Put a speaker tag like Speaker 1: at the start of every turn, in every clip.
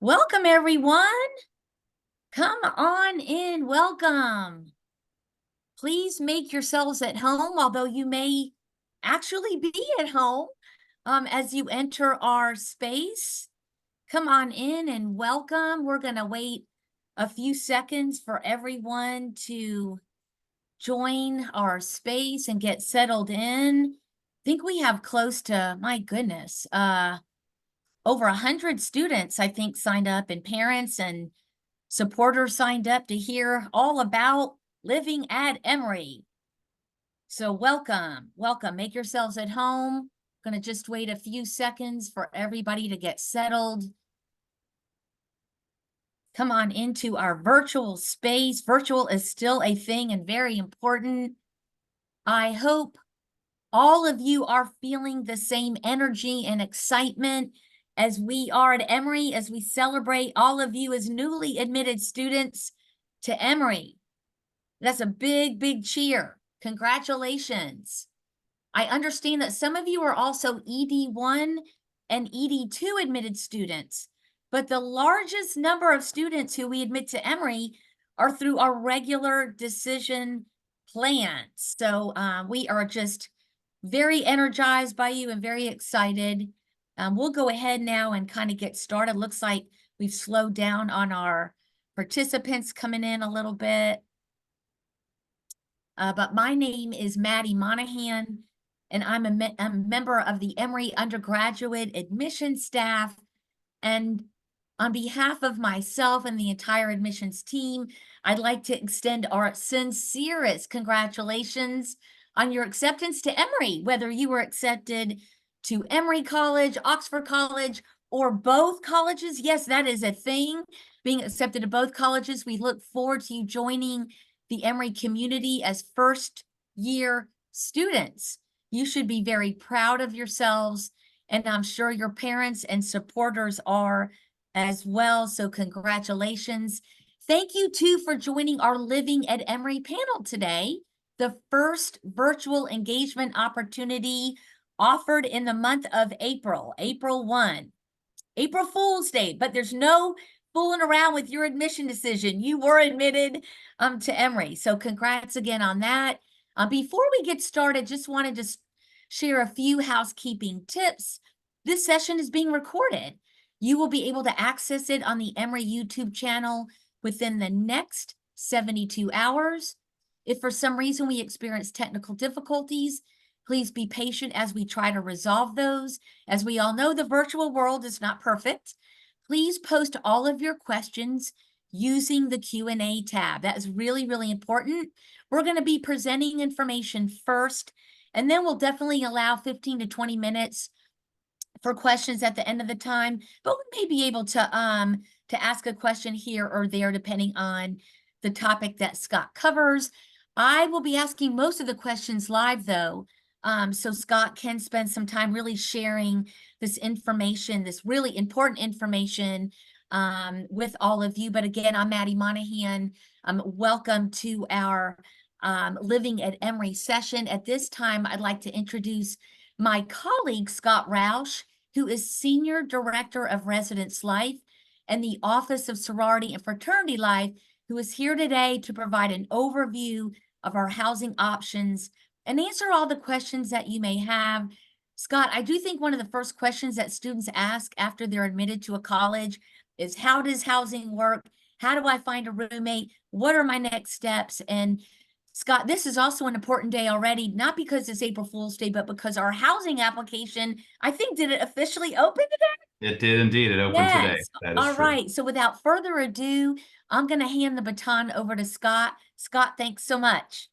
Speaker 1: Welcome, everyone. Come on in. Welcome. Please make yourselves at home, although you may actually be at home as you enter our space. Come on in and welcome. We're going to wait a few seconds for everyone to join our space and get settled in. I think we have close to, my goodness, over 100 students, I think, signed up, and parents and supporters signed up to hear all about living at Emory. So welcome. Make yourselves at home. Going to just wait a few seconds for everybody to get settled. Come on into our virtual space. Virtual is still a thing and very important. I hope all of you are feeling the same energy and excitement as we are at Emory, as we celebrate all of you as newly admitted students to Emory. That's a big, big cheer. Congratulations. I understand that some of you are also ED1 and ED2 admitted students, but the largest number of students who we admit to Emory are through our regular decision plan. So we are just very energized by you and very excited. We'll go ahead now and kind of get started. Looks like we've slowed down on our participants coming in a little bit. But my name is Maddie Monahan, and I'm a member of the Emory undergraduate admission staff. And on behalf of myself and the entire admissions team, I'd like to extend our sincerest congratulations on your acceptance to Emory, whether you were accepted to Emory College, Oxford College, or both colleges. Yes, that is a thing, being accepted to both colleges. We look forward to you joining the Emory community as first-year students. You should be very proud of yourselves, and I'm sure your parents and supporters are as well. So congratulations. Thank you too for joining our Living at Emory panel today, the first virtual engagement opportunity offered in the month of April 1. April Fool's Day, but there's no fooling around with your admission decision. You were admitted to Emory. So congrats again on that. Before we get started, just wanted to share a few housekeeping tips. This session is being recorded. You will be able to access it on the Emory YouTube channel within the next 72 hours. If for some reason we experience technical difficulties, please be patient as we try to resolve those. As we all know, the virtual world is not perfect. Please post all of your questions using the Q&A tab. That is really, really important. We're going to be presenting information first, and then we'll definitely allow 15 to 20 minutes for questions at the end of the time, but we may be able to ask a question here or there depending on the topic that Scott covers. I will be asking most of the questions live though, so Scott can spend some time really sharing this information, this really important information with all of you. But again, I'm Maddie Monahan. Welcome to our Living at Emory session. At this time, I'd like to introduce my colleague, Scott Roush, who is Senior Director of Residence Life and the Office of Sorority and Fraternity Life, who is here today to provide an overview of our housing options and answer all the questions that you may have. Scott, I do think one of the first questions that students ask after they're admitted to a college is, how does housing work? How do I find a roommate? What are my next steps? And Scott, this is also an important day already, not because it's April Fool's Day, but because our housing application, I think, did it officially open today?
Speaker 2: It did indeed. It opened today.
Speaker 1: Yes.
Speaker 2: That is
Speaker 1: All
Speaker 2: true.
Speaker 1: right. So without further ado, I'm going to hand the baton over to Scott. Scott, thanks so much.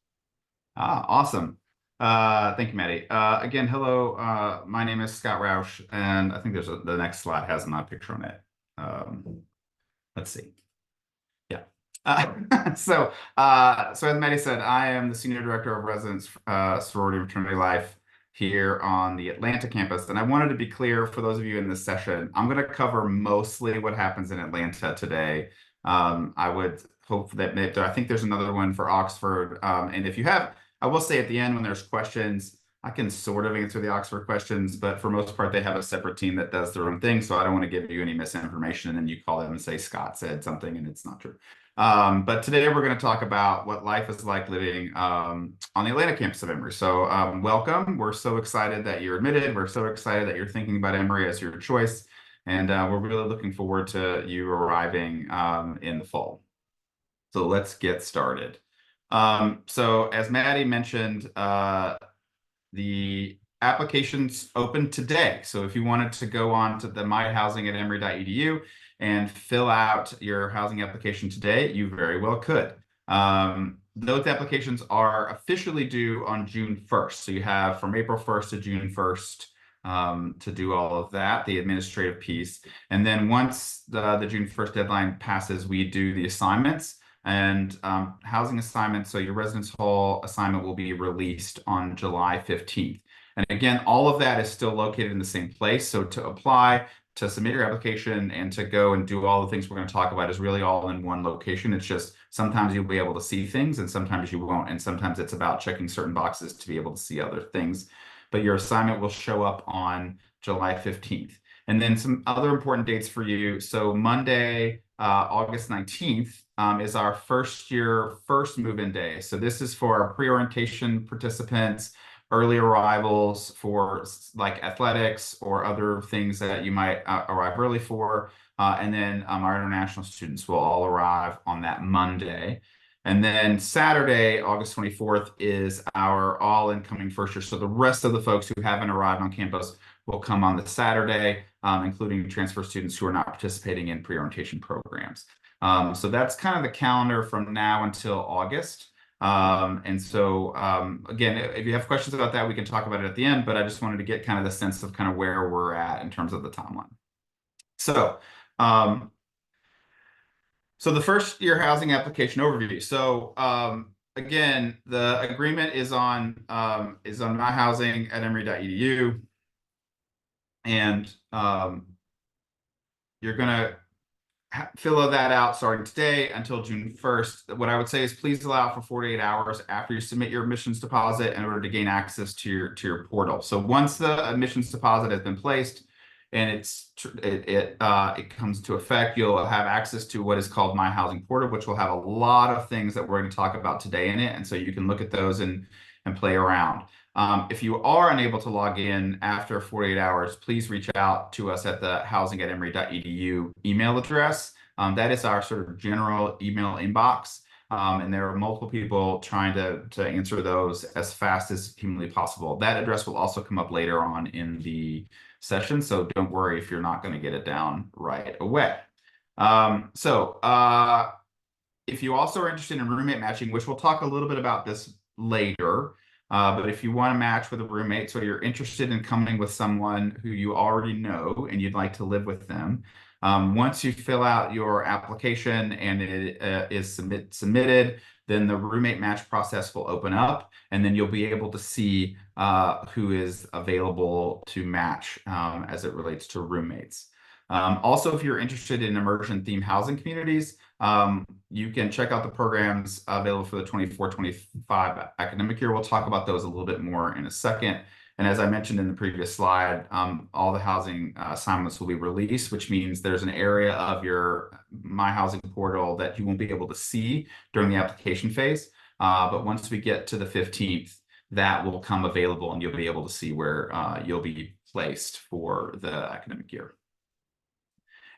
Speaker 2: Awesome. Thank you, Maddie. Again, hello. My name is Scott Roush, and I think the next slide has my picture on it. Let's see. Yeah. So as Maddie said, I am the Senior Director of Residence Sorority and Fraternity Life here on the Atlanta campus. And I wanted to be clear for those of you in this session, I'm going to cover mostly what happens in Atlanta today. I would hope that I think there's another one for Oxford. And if you have, I will say at the end when there's questions, I can sort of answer the Oxford questions, but for most part, they have a separate team that does their own thing. So I don't want to give you any misinformation, and then you call them and say Scott said something and it's not true. But today we're going to talk about what life is like living on the Atlanta campus of Emory. So welcome. We're so excited that you're admitted. We're so excited that you're thinking about Emory as your choice. And we're really looking forward to you arriving in the fall. So let's get started. So as Maddie mentioned, the application's open today. So if you wanted to go on to the myhousing@emory.edu and fill out your housing application today, you very well could. Those applications are officially due on June 1st. So you have from April 1st to June 1st to do all of that, the administrative piece. And then once the June 1st deadline passes, we do the assignments. And housing assignment, so your residence hall assignment will be released on July 15th. And again, all of that is still located in the same place. So to apply, to submit your application, and to go and do all the things we're going to talk about is really all in one location. It's just sometimes you'll be able to see things and sometimes you won't. And sometimes it's about checking certain boxes to be able to see other things. But your assignment will show up on July 15th. And then some other important dates for you. So Monday, August 19th is our first move-in day. So this is for our pre-orientation participants, early arrivals for like athletics or other things that you might arrive early for. And then our international students will all arrive on that Monday. And then Saturday, August 24th, is our all incoming first year. So the rest of the folks who haven't arrived on campus will come on the Saturday, including transfer students who are not participating in pre-orientation programs. So that's kind of the calendar from now until August. And so, again, if you have questions about that, we can talk about it at the end, but I just wanted to get kind of the sense of kind of where we're at in terms of the timeline. So, so the first year housing application overview. So, again, the agreement is on myhousing@emory.edu. And you're going to fill that out starting today until June 1st. What I would say is please allow for 48 hours after you submit your admissions deposit in order to gain access to your portal. So once the admissions deposit has been placed and it comes into effect, you'll have access to what is called My Housing Portal, which will have a lot of things that we're going to talk about today in it. And so you can look at those and play around. If you are unable to log in after 48 hours, please reach out to us at the housing@emory.edu email address. That is our sort of general email inbox. And there are multiple people trying to answer those as fast as humanly possible. That address will also come up later on in the session, so don't worry if you're not going to get it down right away. If you also are interested in roommate matching, which we'll talk a little bit about this later, but if you want to match with a roommate, so you're interested in coming with someone who you already know and you'd like to live with them, once you fill out your application and it is submitted, then the roommate match process will open up, and then you'll be able to see who is available to match as it relates to roommates. Also, if you're interested in immersion themed housing communities, you can check out the programs available for the 24-25 academic year. We'll talk about those a little bit more in a second. And as I mentioned in the previous slide, all the housing assignments will be released, which means there's an area of your My Housing portal that you won't be able to see during the application phase. But once we get to the 15th, that will come available and you'll be able to see where you'll be placed for the academic year.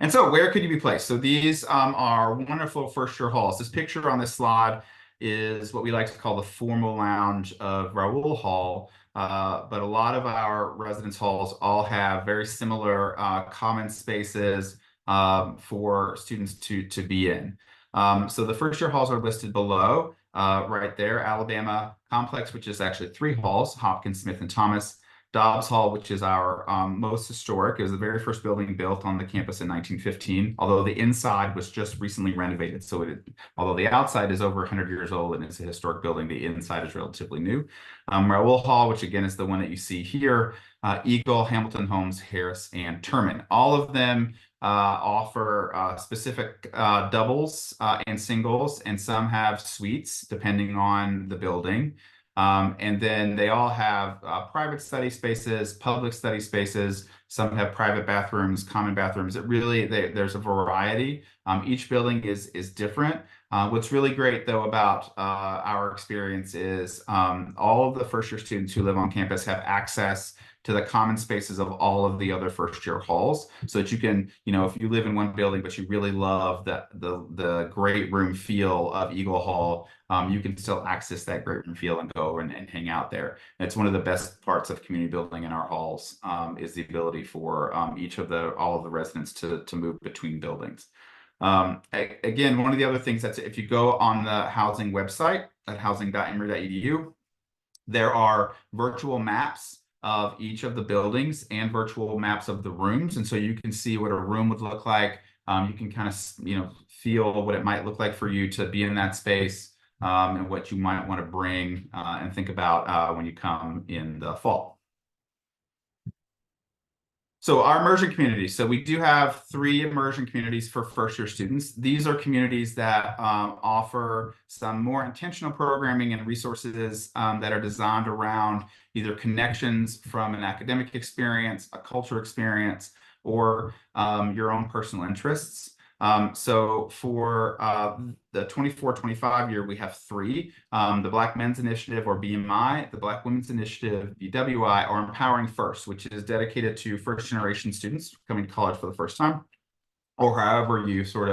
Speaker 2: And so where could you be placed? So these are wonderful first year halls. This picture on this slide is what we like to call the formal lounge of Raoul Hall. But a lot of our residence halls all have very similar common spaces for students to be in. So the first year halls are listed below, right there. Alabama Complex, which is actually 3 halls, Hopkins, Smith, and Thomas. Dobbs Hall, which is our most historic, is the very first building built on the campus in 1915, although the inside was just recently renovated. So although the outside is over 100 years old and it's a historic building, the inside is relatively new. Raoul Hall, which again is the one that you see here, Eagle, Hamilton Homes, Harris, and Terman. All of them offer specific doubles and singles, and some have suites depending on the building. And then they all have private study spaces, public study spaces. Some have private bathrooms, common bathrooms. It really, there's a variety. Each building is different. What's really great, though, about our experience is all of the first-year students who live on campus have access to the common spaces of all of the other first-year halls, so that you can, if you live in one building but you really love the great room feel of Eagle Hall, you can still access that great room feel and go over and hang out there. And it's one of the best parts of community building in our halls, is the ability for all of the residents to move between buildings. Again, one of the other things that's, if you go on the housing website at housing.emory.edu, there are virtual maps of each of the buildings and virtual maps of the rooms. And so you can see what a room would look like. You can kind of, feel what it might look like for you to be in that space, and what you might want to bring and think about when you come in the fall. So our immersion communities. So we do have 3 immersion communities for first-year students. These are communities that offer some more intentional programming and resources that are designed around either connections from an academic experience, a culture experience, or your own personal interests. So for the 24-25 year, we have 3, the Black Men's Initiative, or BMI, the Black Women's Initiative, BWI, or Empowering First, which is dedicated to first-generation students coming to college for the first time, or however you sort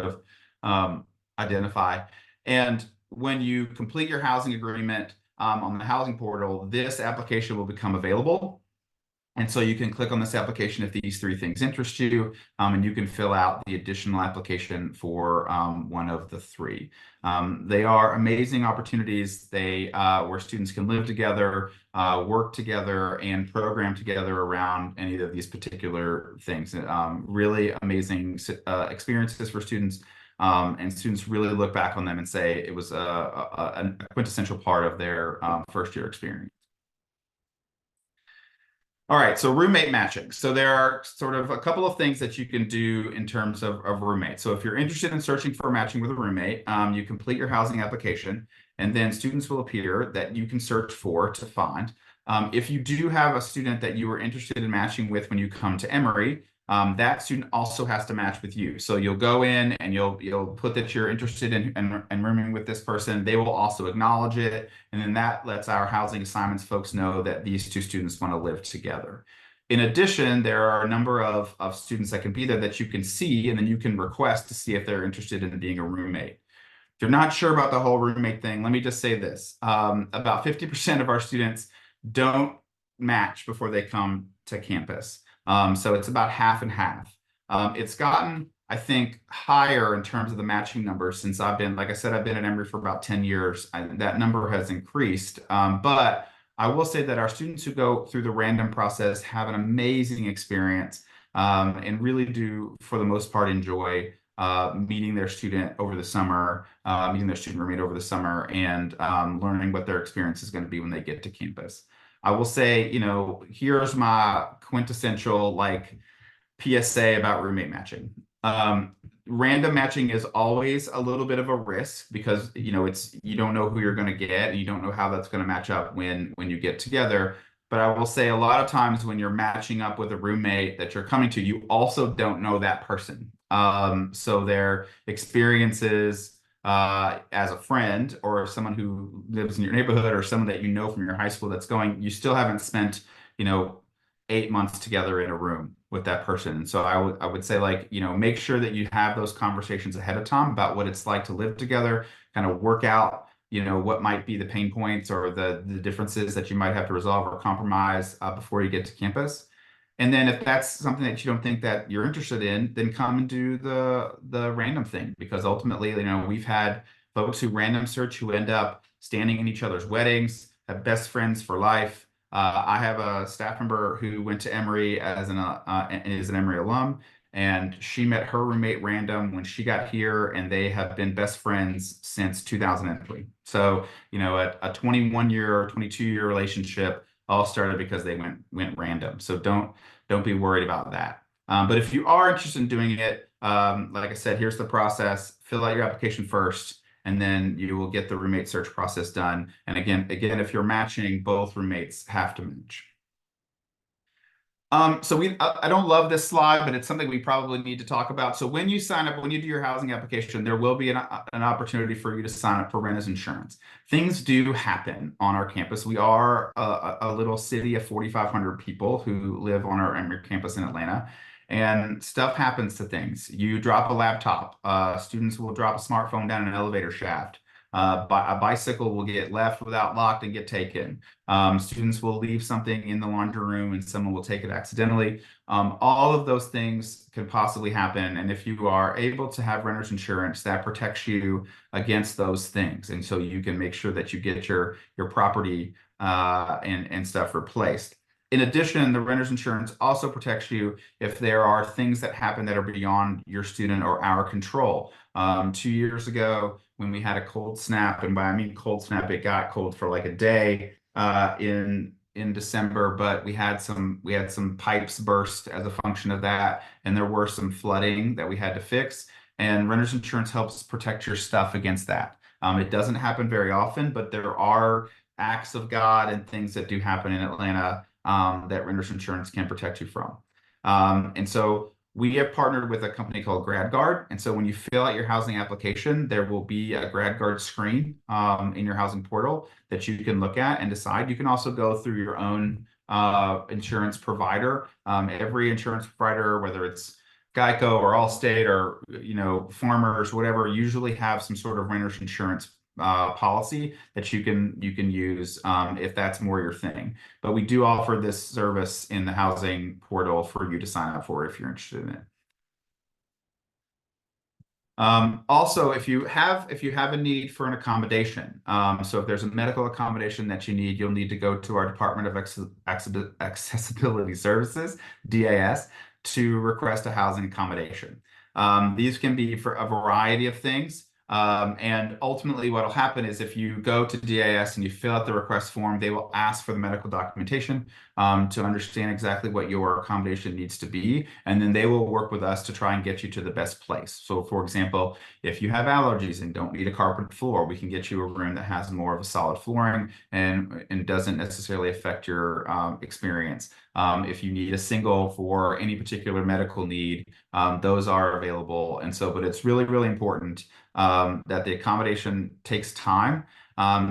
Speaker 2: of identify. And when you complete your housing agreement on the housing portal, this application will become available. And so you can click on this application if these 3 things interest you, and you can fill out the additional application for one of the 3. They are amazing opportunities. Where students can live together, work together, and program together around any of these particular things. Really amazing experiences for students, and students really look back on them and say it was a quintessential part of their first-year experience. All right, so roommate matching. So there are sort of a couple of things that you can do in terms of roommates. So if you're interested in searching for matching with a roommate, you complete your housing application, and then students will appear that you can search for to find. If you do have a student that you are interested in matching with when you come to Emory, that student also has to match with you. So you'll go in and you'll put that you're interested in rooming with this person. They will also acknowledge it. And then that lets our housing assignments folks know that these 2 students want to live together. In addition, there are a number of students that can be there that you can see, and then you can request to see if they're interested in being a roommate. If you're not sure about the whole roommate thing, let me just say this. About 50% of our students don't match before they come to campus. So it's about half and half. It's gotten, I think, higher in terms of the matching numbers since like I said, I've been at Emory for about 10 years. That number has increased. But I will say that our students who go through the random process have an amazing experience, and really do, for the most part, enjoy meeting their student over the summer, meeting their student roommate over the summer, and learning what their experience is going to be when they get to campus. I will say, here's my quintessential PSA about roommate matching. Random matching is always a little bit of a risk because you don't know who you're going to get, and you don't know how that's going to match up when you get together. But I will say a lot of times when you're matching up with a roommate that you're coming to, you also don't know that person. So their experiences as a friend or someone who lives in your neighborhood or someone that you know from your high school that's going, you still haven't spent, 8 months together in a room with that person. And so I would say make sure that you have those conversations ahead of time about what it's like to live together, kind of work out, what might be the pain points or the differences that you might have to resolve or compromise before you get to campus. And then if that's something that you don't think that you're interested in, then come and do the random thing, because ultimately, we've had folks who random search who end up standing in each other's weddings, have best friends for life. I have a staff member who went to Emory as and is an Emory alum, and she met her roommate random when she got here, and they have been best friends since 2003. So, a 21-year or 22-year relationship all started because they went random. So don't be worried about that. But if you are interested in doing it, like I said, here's the process. Fill out your application first, and then you will get the roommate search process done. And again, if you're matching, both roommates have to match. I don't love this slide, but it's something we probably need to talk about. So when you sign up, when you do your housing application, there will be an opportunity for you to sign up for renters insurance. Things do happen on our campus. We are a little city of 4,500 people who live on our Emory campus in Atlanta, and stuff happens to things. You drop a laptop. Students will drop a smartphone down an elevator shaft. A bicycle will get left without locked and get taken. Students will leave something in the laundry room and someone will take it accidentally. All of those things could possibly happen. And if you are able to have renter's insurance, that protects you against those things. And so you can make sure that you get your property and stuff replaced. In addition, the renter's insurance also protects you if there are things that happen that are beyond your student or our control. 2 years ago, when we had a cold snap, and by I mean cold snap, it got cold for like a day in December, but we had some pipes burst as a function of that, and there were some flooding that we had to fix. And renter's insurance helps protect your stuff against that. It doesn't happen very often, but there are acts of God and things that do happen in Atlanta that renter's insurance can protect you from. And so we have partnered with a company called GradGuard. And so when you fill out your housing application, there will be a GradGuard screen in your housing portal that you can look at and decide. You can also go through your own insurance provider. Every insurance provider, whether it's Geico or Allstate or Farmers, whatever, usually have some sort of renter's insurance policy that you can use if that's more your thing. But we do offer this service in the housing portal for you to sign up for if you're interested in it. Also, if you have a need for an accommodation, so if there's a medical accommodation that you need, you'll need to go to our Department of Accessibility Services, DAS, to request a housing accommodation. These can be for a variety of things. And ultimately what will happen is if you go to DAS and you fill out the request form, they will ask for the medical documentation to understand exactly what your accommodation needs to be. And then they will work with us to try and get you to the best place. So for example, if you have allergies and don't need a carpeted floor, we can get you a room that has more of a solid flooring and doesn't necessarily affect your experience. If you need a single for any particular medical need, those are available. And so, but it's really, really important that the accommodation takes time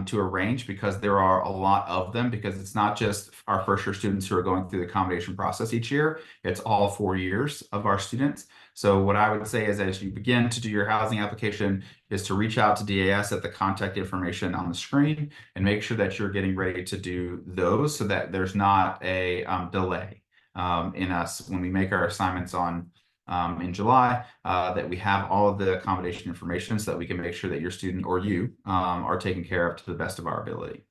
Speaker 2: to arrange, because there are a lot of them, because it's not just our first year students who are going through the accommodation process each year, it's all 4 years of our students. So what I would say is, as you begin to do your housing application, is to reach out to DAS at the contact information on the screen and make sure that you're getting ready to do those so that there's not a delay in us when we make our assignments in July, that we have all of the accommodation information so that we can make sure that your student or you are taken care of to the best of our ability.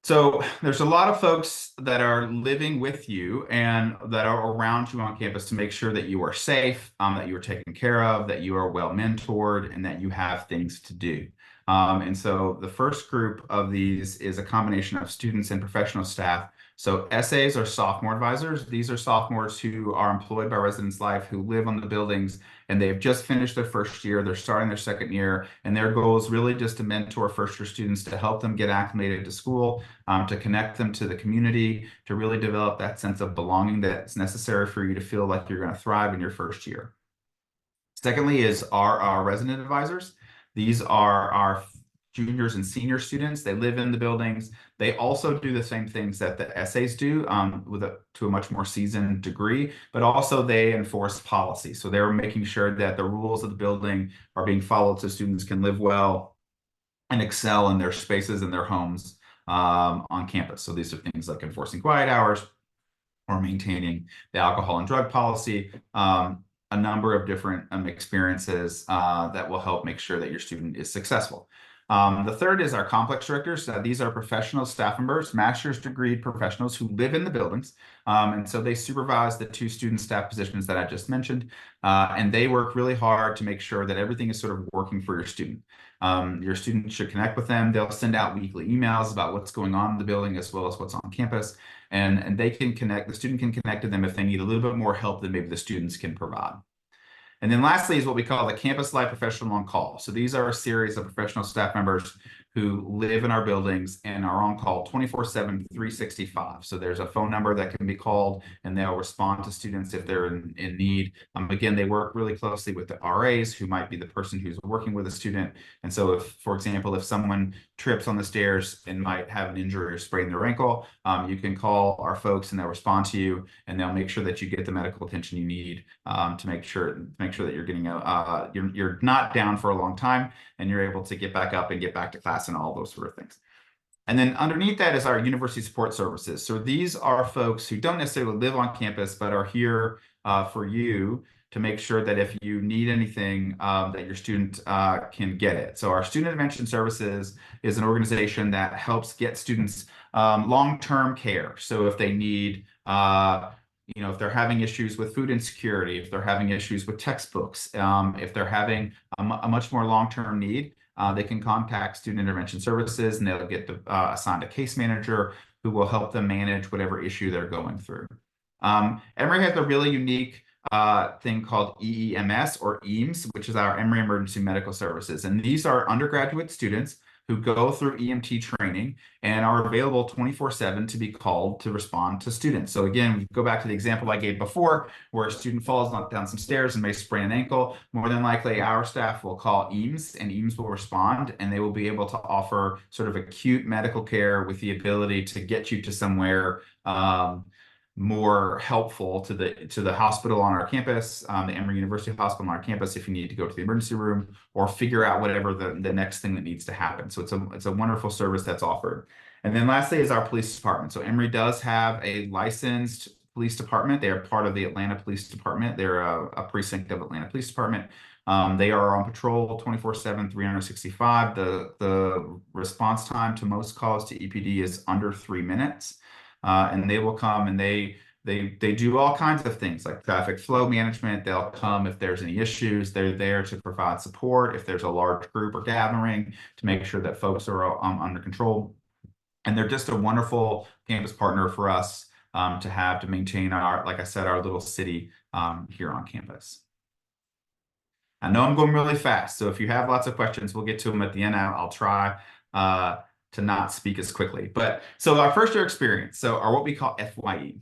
Speaker 2: So there's a lot of folks that are living with you and that are around you on campus to make sure that you are safe, that you are taken care of, that you are well mentored, and that you have things to do. And so the first group of these is a combination of students and professional staff. So SAs are sophomore advisors. These are sophomores who are employed by Residence Life, who live on the buildings, and they've just finished their first year. They're starting their second year, and their goal is really just to mentor first-year students, to help them get acclimated to school, to connect them to the community, to really develop that sense of belonging that's necessary for you to feel like you're going to thrive in your first year. Secondly is our resident advisors. These are our juniors and senior students. They live in the buildings. They also do the same things that the essays do to a much more seasoned degree, but also they enforce policy. So they're making sure that the rules of the building are being followed so students can live well and excel in their spaces and their homes on campus. So these are things like enforcing quiet hours or maintaining the alcohol and drug policy, a number of different experiences that will help make sure that your student is successful. The third is our complex directors. These are professional staff members, master's degree professionals who live in the buildings. And so they supervise the 2 student staff positions that I just mentioned. And they work really hard to make sure that everything is sort of working for your student. Your student should connect with them. They'll send out weekly emails about what's going on in the building as well as what's on campus. And they can connect, the student can connect to them if they need a little bit more help than maybe the students can provide. And then lastly is what we call the Campus Life Professional on Call. So these are a series of professional staff members who live in our buildings and are on call 24/7, 365. So there's a phone number that can be called and they'll respond to students if they're in need. Again, they work really closely with the RAs, who might be the person who's working with a student. And so if, for example, if someone trips on the stairs and might have an injury or sprain their ankle, you can call our folks and they'll respond to you and they'll make sure that you get the medical attention you need to make sure that you're getting you're not down for a long time and you're able to get back up and get back to class and all those sort of things. And then underneath that is our university support services. So these are folks who don't necessarily live on campus, but are here for you to make sure that if you need anything, that your student can get it. So our Student Intervention Services is an organization that helps get students long-term care. So if they need, if they're having issues with food insecurity, if they're having issues with textbooks, if they're having a much more long-term need, they can contact Student Intervention Services and they'll get assigned a case manager who will help them manage whatever issue they're going through. Emory has a really unique thing called EEMS or EAMS, which is our Emory Emergency Medical Services. And these are undergraduate students who go through EMT training and are available 24/7 to be called to respond to students. So again, we go back to the example I gave before, where a student falls down some stairs and may sprain an ankle. More than likely, our staff will call EAMS and EAMS will respond and they will be able to offer sort of acute medical care with the ability to get you to somewhere more helpful to the hospital on our campus, the Emory University Hospital on our campus, if you need to go to the emergency room or figure out whatever the next thing that needs to happen. So it's a wonderful service that's offered. And then lastly is our police department. So Emory does have a licensed police department. They are part of the Atlanta Police Department. They're a precinct of Atlanta Police Department. They are on patrol 24/7, 365. The response time to most calls to EPD is under 3 minutes. And they will come and they do all kinds of things like traffic flow management. They'll come if there's any issues. They're there to provide support if there's a large group or gathering to make sure that folks are under control. And they're just a wonderful campus partner for us to have to maintain our, like I said, our little city here on campus. I know I'm going really fast, so if you have lots of questions, we'll get to them at the end. I'll try to not speak as quickly. But so our first year experience, are what we call FYE.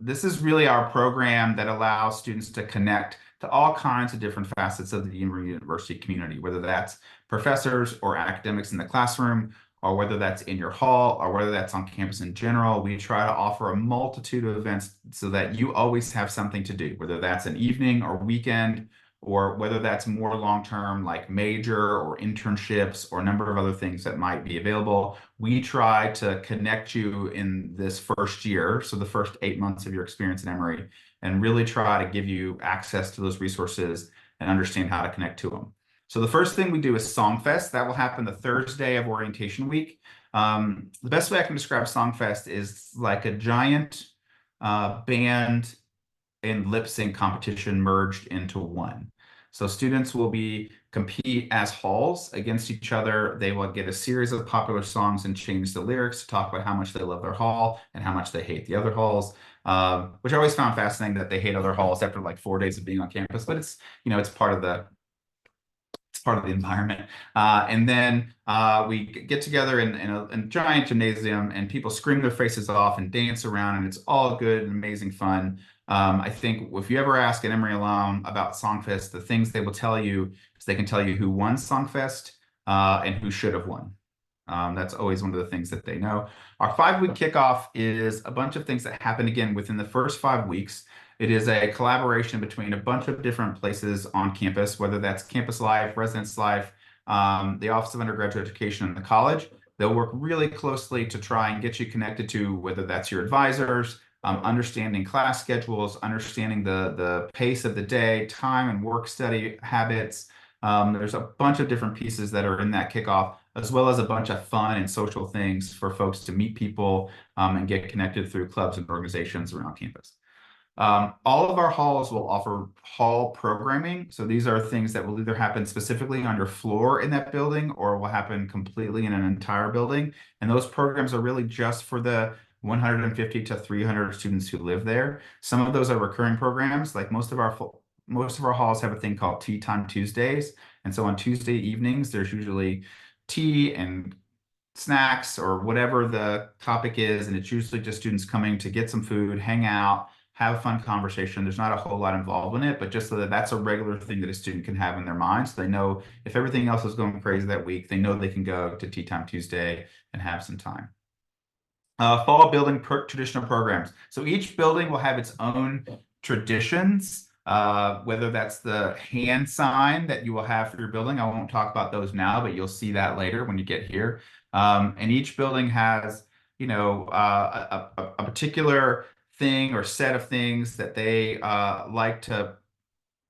Speaker 2: This is really our program that allows students to connect to all kinds of different facets of the Emory University community, whether that's professors or academics in the classroom, or whether that's in your hall, or whether that's on campus in general. We try to offer a multitude of events so that you always have something to do, whether that's an evening or weekend, or whether that's more long-term like major or internships or a number of other things that might be available. We try to connect you in this first year, so the first 8 months of your experience in Emory, and really try to give you access to those resources and understand how to connect to them. So the first thing we do is Songfest. That will happen the Thursday of orientation week. The best way I can describe Songfest is like a giant band and lip sync competition merged into one. So students will compete as halls against each other. They will get a series of popular songs and change the lyrics to talk about how much they love their hall and how much they hate the other halls, which I always found fascinating that they hate other halls after like 4 days of being on campus, but it's part of the environment. And then we get together in a giant gymnasium and people scream their faces off and dance around and it's all good and amazing fun. I think if you ever ask an Emory alum about Songfest, the things they will tell you is they can tell you who won Songfest and who should have won. That's always one of the things that they know. Our 5-week kickoff is a bunch of things that happen again within the first 5 weeks. It is a collaboration between a bunch of different places on campus, whether that's campus life, residence life, the Office of Undergraduate Education, and the college. They'll work really closely to try and get you connected to whether that's your advisors, understanding class schedules, understanding the pace of the day, time and work study habits. There's a bunch of different pieces that are in that kickoff, as well as a bunch of fun and social things for folks to meet people and get connected through clubs and organizations around campus. All of our halls will offer hall programming. So these are things that will either happen specifically on your floor in that building or will happen completely in an entire building. And those programs are really just for the 150 to 300 students who live there. Some of those are recurring programs, like most of our most of our halls have a thing called Tea Time Tuesdays. And so on Tuesday evenings, there's usually tea and snacks or whatever the topic is. And it's usually just students coming to get some food, hang out, have a fun conversation. There's not a whole lot involved in it, but just so that that's a regular thing that a student can have in their mind. So they know if everything else is going crazy that week, they know they can go to Tea Time Tuesday and have some time. Fall building traditional programs. So each building will have its own traditions, whether that's the hand sign that you will have for your building. I won't talk about those now, but you'll see that later when you get here. And each building has, a particular thing or set of things that they like to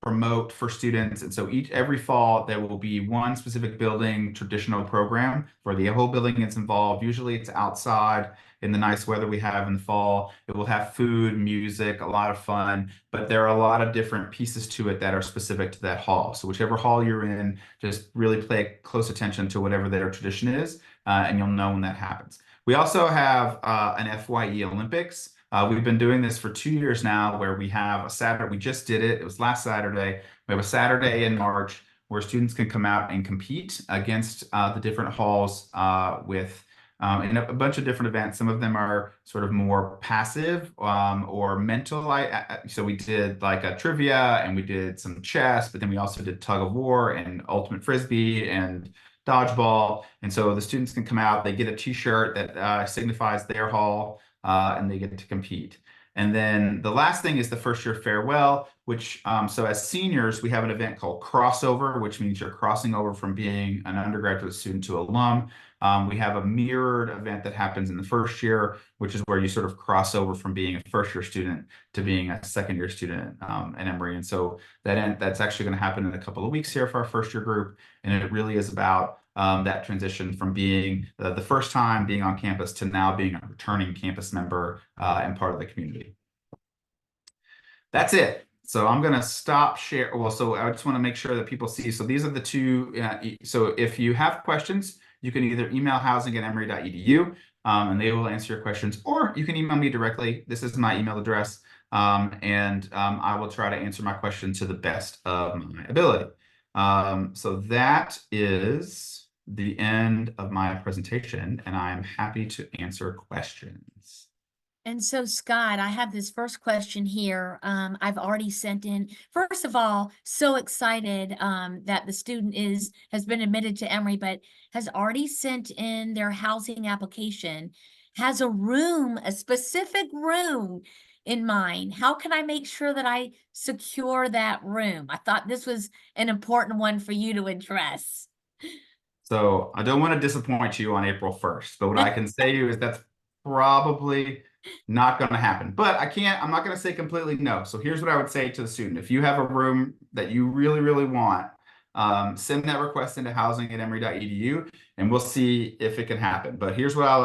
Speaker 2: promote for students. And so every fall there will be one specific building traditional program for the whole building that's involved. Usually it's outside in the nice weather we have in the fall. It will have food, music, a lot of fun, but there are a lot of different pieces to it that are specific to that hall. So whichever hall you're in, just really pay close attention to whatever their tradition is, and you'll know when that happens. We also have an FYE Olympics. We've been doing this for 2 years now, where we have a Saturday. We just did it. It was last Saturday. We have a Saturday in March where students can come out and compete against the different halls with in a bunch of different events. Some of them are sort of more passive or mental. So we did like a trivia and we did some chess, but then we also did tug of war and ultimate frisbee and dodgeball. And so the students can come out. They get a T-shirt that signifies their hall and they get to compete. And then the last thing is the first year farewell, which, so as seniors, we have an event called Crossover, which means you're crossing over from being an undergraduate student to alum. We have a mirrored event that happens in the first year, which is where you sort of cross over from being a first year student to being a second year student at Emory. And so that's actually going to happen in a couple of weeks here for our first year group. And it really is about that transition from being the first time being on campus to now being a returning campus member and part of the community. That's it. So I'm going to stop share. Well, so I just want to make sure that people see. So these are the two. So if you have questions, you can either email housing@emory.edu and they will answer your questions, or you can email me directly. This is my email address. And I will try to answer my question to the best of my ability. So that is the end of my presentation, and I'm happy to answer questions.
Speaker 1: And so, Scott, I have this first question here. I've already sent in. First of all, so excited that the student has been admitted to Emory, but has already sent in their housing application, has a specific room in mind. How can I make sure that I secure that room? I thought this was an important one for you to address.
Speaker 2: So I don't want to disappoint you on April 1st, but what I can say to you is that's probably not going to happen. But I'm not going to say completely no. So here's what I would say to the student. If you have a room that you really, really want, send that request into housing@emory.edu and we'll see if it can happen. But here's what I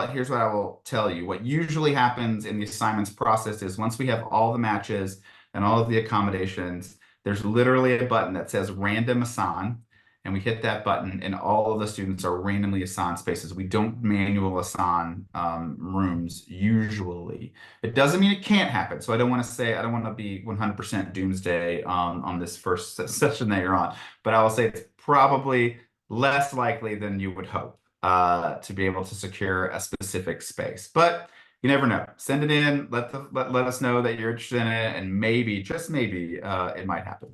Speaker 2: will tell you. What usually happens in the assignments process is once we have all the matches and all of the accommodations, there's literally a button that says random assign. And we hit that button and all of the students are randomly assigned spaces. We don't manual assign rooms usually. It doesn't mean it can't happen. So I don't want to be 100% doomsday on this first session that you're on, but I will say it's probably less likely than you would hope to be able to secure a specific space. But you never know. Send it in, let us know that you're interested in it, and maybe, just maybe, it might happen.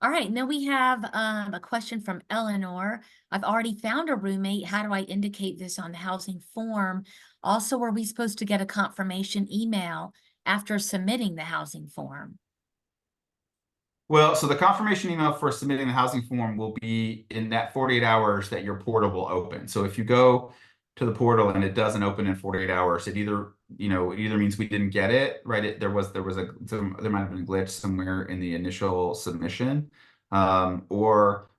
Speaker 1: All right, and then we have a question from Eleanor. I've already found a roommate. How do I indicate this on the housing form? Also, are we supposed to get a confirmation email after submitting the housing form?
Speaker 2: Well, so the confirmation email for submitting the housing form will be in that 48 hours that your portal will open. So if you go to the portal and it doesn't open in 48 hours, it either means we didn't get it, right? There might have been a glitch somewhere in the initial submission, or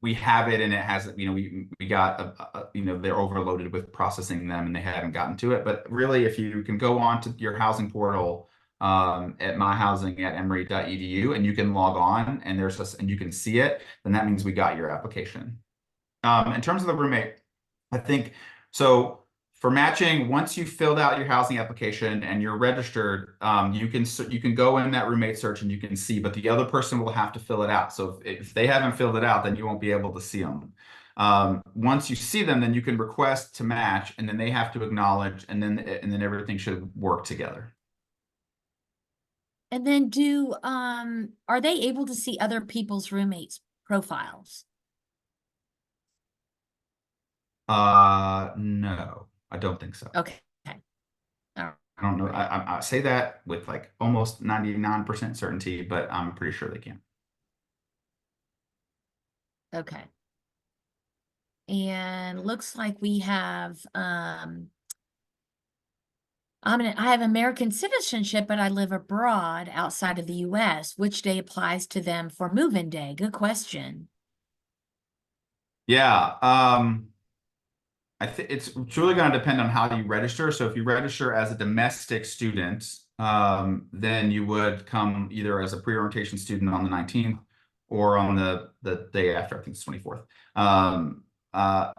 Speaker 2: we have it and it hasn't, we got, they're overloaded with processing them and they haven't gotten to it. But really, if you can go on to your housing portal, at myhousing@emory.edu and you can log on and and you can see it, then that means we got your application. In terms of the roommate, I think so For matching, once you filled out your housing application and you're registered, you can go in that roommate search and you can see, but the other person will have to fill it out. So if they haven't filled it out, then you won't be able to see them. Once you see them, then you can request to match, and then they have to acknowledge, and then everything should work together.
Speaker 1: And then are they able to see other people's roommates' profiles?
Speaker 2: No, I don't think so.
Speaker 1: Okay. All
Speaker 2: I don't know.
Speaker 1: right.
Speaker 2: I say that with like almost 99% certainty, but I'm pretty sure they can.
Speaker 1: Okay. And looks like we have I have American citizenship, but I live abroad outside of the US. Which day applies to them for move-in day? Good question.
Speaker 2: Yeah. I think it's really going to depend on how you register. So if you register as a domestic student, then you would come either as a pre-orientation student on the 19th or on the day after, I think it's 24th.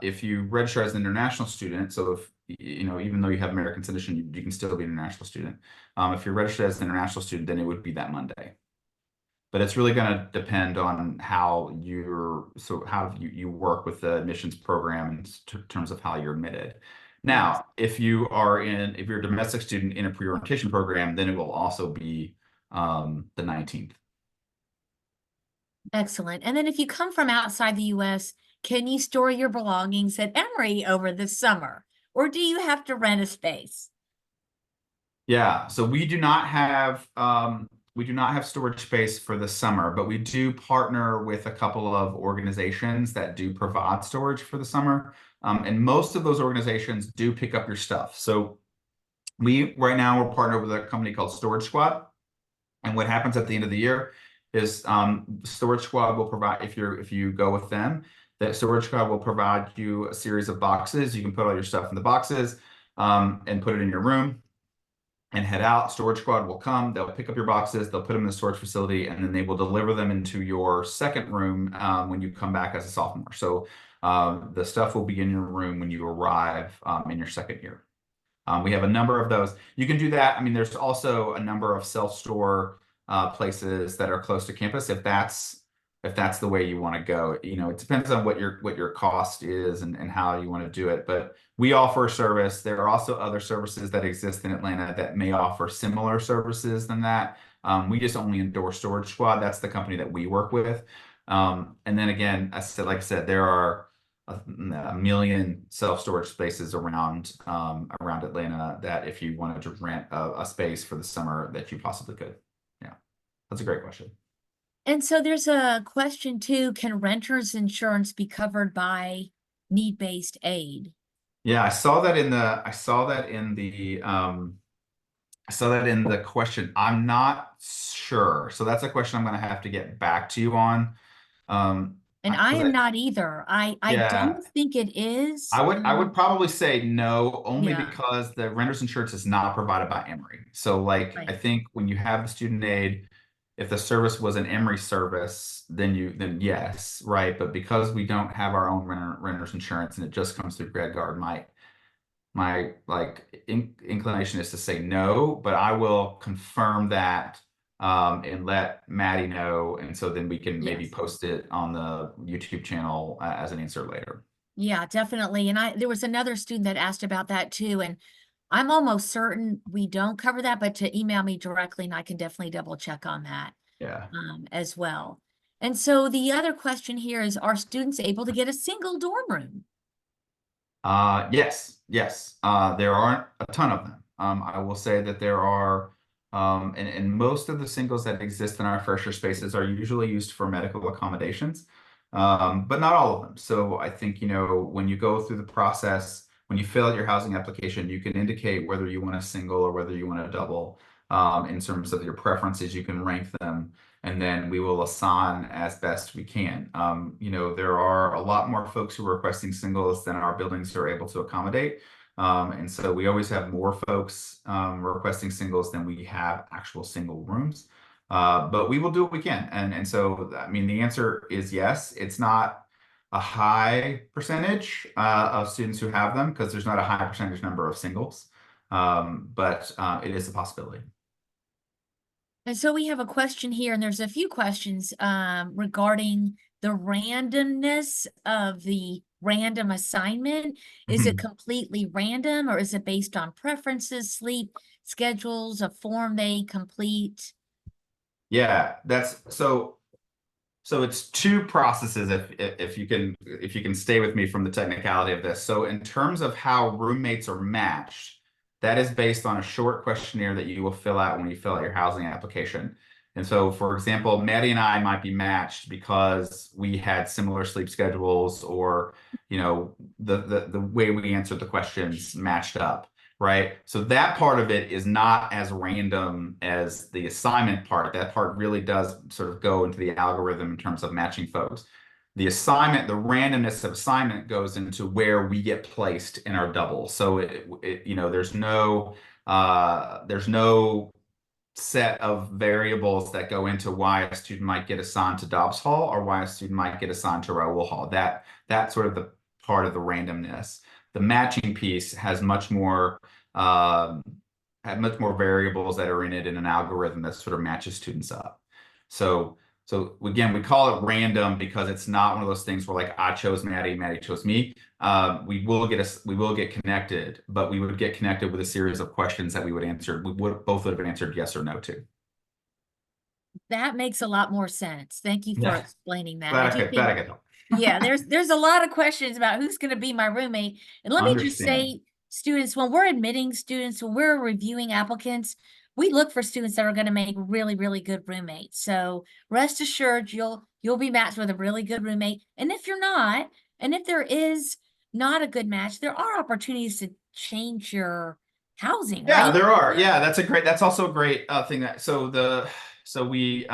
Speaker 2: If you register as an international student, so if you know, even though you have American citizenship, you can still be an international student. If you're registered as an international student, then it would be that Monday. But it's really going to depend on how you work with the admissions program in terms of how you're admitted.
Speaker 1: Yes.
Speaker 2: Now, if you're a domestic student in a pre-orientation program, then it will also be the 19th.
Speaker 1: Excellent. And then if you come from outside the US, can you store your belongings at Emory over the summer? Or do you have to rent a space?
Speaker 2: Yeah, so we do not have storage space for the summer, but we do partner with a couple of organizations that do provide storage for the summer. And most of those organizations do pick up your stuff. So right now we're partnered with a company called Storage Squad. And what happens at the end of the year is Storage Squad will provide, if you go with them, that Storage Squad will provide you a series of boxes. You can put all your stuff in the boxes and put it in your room and head out. Storage Squad will come, they'll pick up your boxes, they'll put them in the storage facility, and then they will deliver them into your second room when you come back as a sophomore. So the stuff will be in your room when you arrive in your second year. We have a number of those. You can do that. I mean, there's also a number of self-store places that are close to campus if that's the way you want to go. You know, it depends on what your cost is and how you want to do it. But we offer a service. There are also other services that exist in Atlanta that may offer similar services than that. We just only endorse Storage Squad. That's the company that we work with. And then again, like I said, there are a million self-storage spaces around Atlanta that if you wanted to rent a space for the summer that you possibly could. Yeah, that's a great question.
Speaker 1: And so there's a question too, can renter's insurance be covered by need-based aid?
Speaker 2: Yeah, I saw that in the question. I'm not sure. So that's a question I'm going to have to get back to you on.
Speaker 1: And I
Speaker 2: Because
Speaker 1: am not either. I
Speaker 2: yeah,
Speaker 1: don't think it is.
Speaker 2: I would probably say no, only
Speaker 1: Yeah,
Speaker 2: because the renter's insurance is not provided by Emory. So like I
Speaker 1: right.
Speaker 2: think when you have the student aid, if the service was an Emory service, then yes, right. But because we don't have our own renter's insurance and it just comes through Grad Guard, my like inclination is to say no, but I will confirm that and let Maddie know, and so then we can maybe
Speaker 1: Yes.
Speaker 2: post it on the YouTube channel as an answer later.
Speaker 1: Yeah, definitely. And there was another student that asked about that too. And I'm almost certain we don't cover that, but to email me directly and I can definitely double check on that
Speaker 2: Yeah.
Speaker 1: as well. And so the other question here is, are students able to get a single dorm room?
Speaker 2: Yes, yes. There aren't a ton of them. I will say that there are, and most of the singles that exist in our fresher spaces are usually used for medical accommodations, but not all of them. So I think, you know, when you go through the process, when you fill out your housing application, you can indicate whether you want a single or whether you want a double. In terms of your preferences, you can rank them and then we will assign as best we can. You know, there are a lot more folks who are requesting singles than our buildings are able to accommodate. And so we always have more folks requesting singles than we have actual single rooms. But we will do what we can. And so, I mean, the answer is yes. It's not a high percentage of students who have them, because there's not a high percentage number of singles, but it is a possibility.
Speaker 1: And so we have a question here, and there's a few questions regarding the randomness of the random assignment. Is it completely random, or is it based on preferences, sleep schedules, a form they complete?
Speaker 2: Yeah, that's so. So it's two processes if you can stay with me from the technicality of this. So in terms of how roommates are matched, that is based on a short questionnaire that you will fill out when you fill out your housing application. And so, for example, Maddie and I might be matched because we had similar sleep schedules, or the way we answered the questions matched up, right? So that part of it is not as random as the assignment part. That part really does sort of go into the algorithm in terms of matching folks. The assignment, the randomness of assignment goes into where we get placed in our double. So there's no set of variables that go into why a student might get assigned to Dobbs Hall or why a student might get assigned to Raoul Hall. That's sort of the part of the randomness. The matching piece has um, much more variables that are in it in an algorithm that sort of matches students up. So again, we call it random because it's not one of those things where like I chose Maddie, Maddie chose me. We will get connected, but we would get connected with a series of questions that we would answer. We would have answered yes or no to.
Speaker 1: That makes a lot more sense. Thank you for
Speaker 2: Yeah,
Speaker 1: explaining that. I do
Speaker 2: glad
Speaker 1: think,
Speaker 2: I could help.
Speaker 1: yeah, there's a lot of questions about who's going to be my roommate. And let me just
Speaker 2: Understand.
Speaker 1: say, students, when we're admitting students, when we're reviewing applicants, we look for students that are going to make really, really good roommates. So rest assured, you'll be matched with a really good roommate. And if you're not, and if there is not a good match, there are opportunities to change your housing,
Speaker 2: Yeah,
Speaker 1: right?
Speaker 2: there are. Yeah, that's also a great thing so we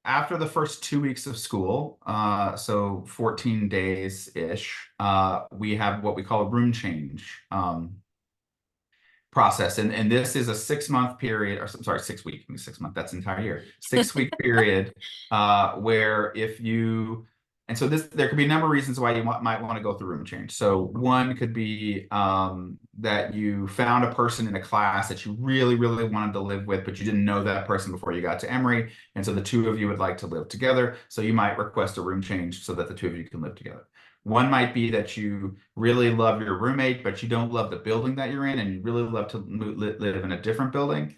Speaker 2: after the first 2 weeks of school, so 14 days-ish, we have what we call a room change process. And this is a 6 month period, or sorry, 6 week, 6 month, that's an entire year, 6 week period, where if you, and so there could be a number of reasons why you might want to go through room change. So one could be that you found a person in a class that you really, really wanted to live with, but you didn't know that person before you got to Emory. And so the two of you would like to live together. So you might request a room change so that the two of you can live together. One might be that you really love your roommate, but you don't love the building that you're in, and you really love to live in a different building.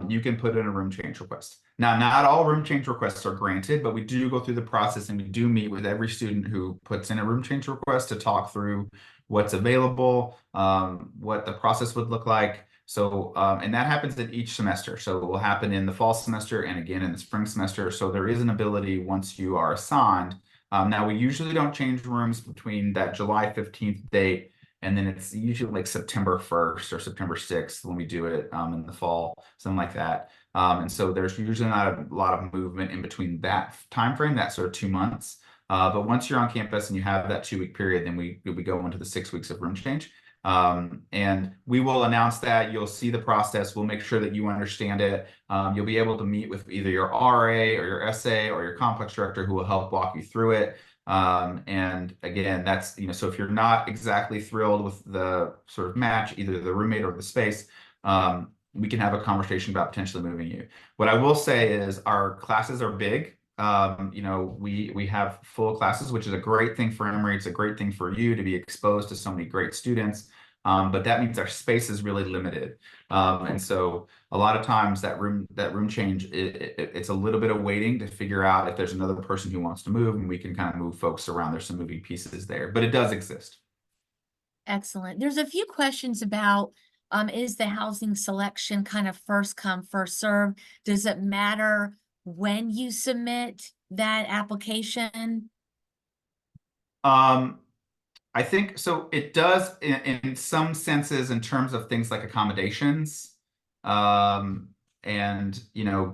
Speaker 2: You can put in a room change request. Now, not all room change requests are granted, but we do go through the process and we do meet with every student who puts in a room change request to talk through what's available, what the process would look like. So, and that happens in each semester. So it will happen in the fall semester and again in the spring semester. So there is an ability once you are assigned. Now, we usually don't change rooms between that July 15th date, and then it's usually like September 1st or September 6th when we do it in the fall, something like that. And so there's usually not a lot of movement in between that time frame, that sort of 2 months. But once you're on campus and you have that 2 week period, then we go into the 6 weeks of room change. And we will announce that. You'll see the process. We'll make sure that you understand it. You'll be able to meet with either your RA or your SA or your complex director who will help walk you through it. And again, that's, so if you're not exactly thrilled with the sort of match, either the roommate or the space, we can have a conversation about potentially moving you. What I will say is our classes are big. We have full classes, which is a great thing for Emory. It's a great thing for you to be exposed to so many great students. But that means our space is really limited. And so a lot of times that room change, it's a little bit of waiting to figure out if there's another person who wants to move, and we can kind of move folks around. There's some moving pieces there, but it does exist.
Speaker 1: Excellent. There's a few questions about, is the housing selection kind of first come, first serve? Does it matter when you submit that application?
Speaker 2: Um, I think so. It does in some senses in terms of things like accommodations, um, and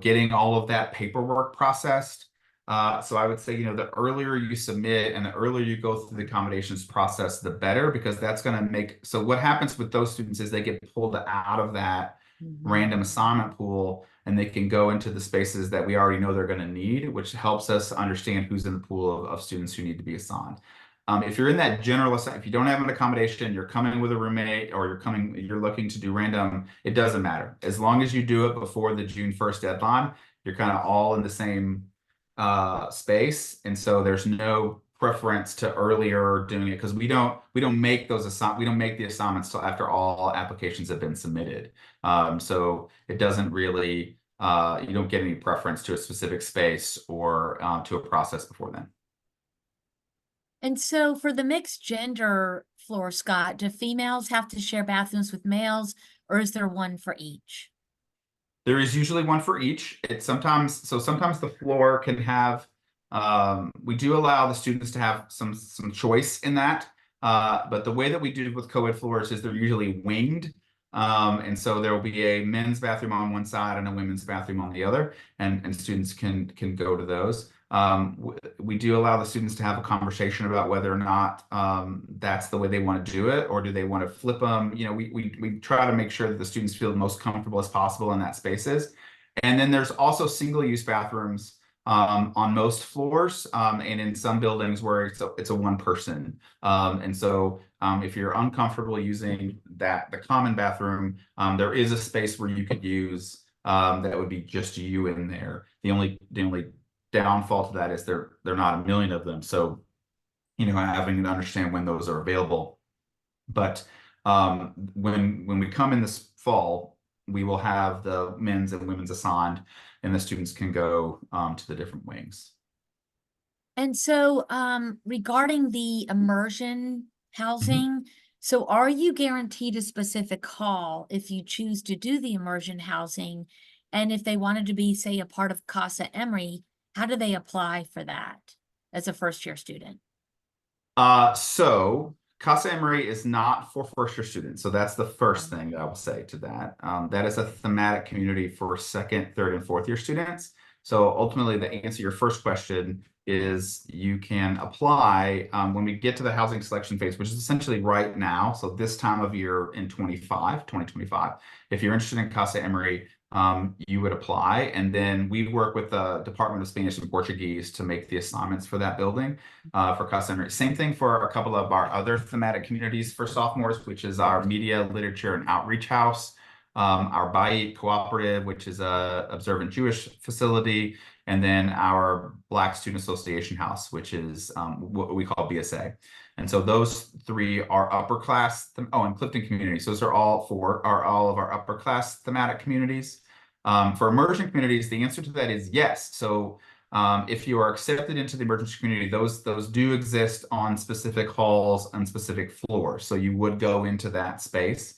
Speaker 2: getting all of that paperwork processed. So I would say the earlier you submit and the earlier you go through the accommodations process, the better, because that's going to make. So what happens with those students is they get pulled out of that
Speaker 1: Mhm.
Speaker 2: random assignment pool, and they can go into the spaces that we already know they're going to need, which helps us understand who's in the pool of students who need to be assigned. If you're in that general, if you don't have an accommodation, you're coming with a roommate, or you're looking to do random, it doesn't matter. As long as you do it before the June 1st deadline, you're kind of all in the same space, and so there's no preference to earlier doing it, because we don't make the assignments till after all applications have been submitted. So it doesn't really you don't get any preference to a specific space or to a process before then.
Speaker 1: And so for the mixed gender floor, Scott, do females have to share bathrooms with males, or is there one for each?
Speaker 2: There is usually one for each. Sometimes the floor can have, we do allow the students to have some choice in that. But the way that we do it with co-ed floors is they're usually winged. And so there will be a men's bathroom on one side and a women's bathroom on the other, and students can go to those. We do allow the students to have a conversation about whether or not that's the way they want to do it, or do they want to flip them. We try to make sure that the students feel the most comfortable as possible in that spaces. And then there's also single-use bathrooms on most floors, and in some buildings where it's a one person. And so if you're uncomfortable using the common bathroom, there is a space where you could use that would be just you in there. The only downfall to that is they're not a million of them. So, having to understand when those are available. But when we come in this fall, we will have the men's and women's assigned, and the students can go to the different wings.
Speaker 1: And so, regarding the immersion housing, so are you guaranteed a specific hall if you choose to do the immersion housing? And if they wanted to be, say, a part of Casa Emory, how do they apply for that as a first-year student?
Speaker 2: So Casa Emory is not for first year students. So that's the first thing that I will say to that. That is a thematic community for second, third, and fourth year students. So ultimately, the answer to your first question is you can apply when we get to the housing selection phase, which is essentially right now. So this time of year in 2025, if you're interested in Casa Emory, you would apply. And then we work with the Department of Spanish and Portuguese to make the assignments for that building for Casa Emory. Same thing for a couple of our other thematic communities for sophomores, which is our Media, Literature, and Outreach House, our Bayit Cooperative, which is a observant Jewish facility, and then our Black Student Association House, which is what we call BSA. And so those three are upper class. Oh, and Clifton Communities. Those are all of our upper class thematic communities. For immersion communities, the answer to that is yes. So if you are accepted into the emergency community, those do exist on specific halls and specific floors. So you would go into that space.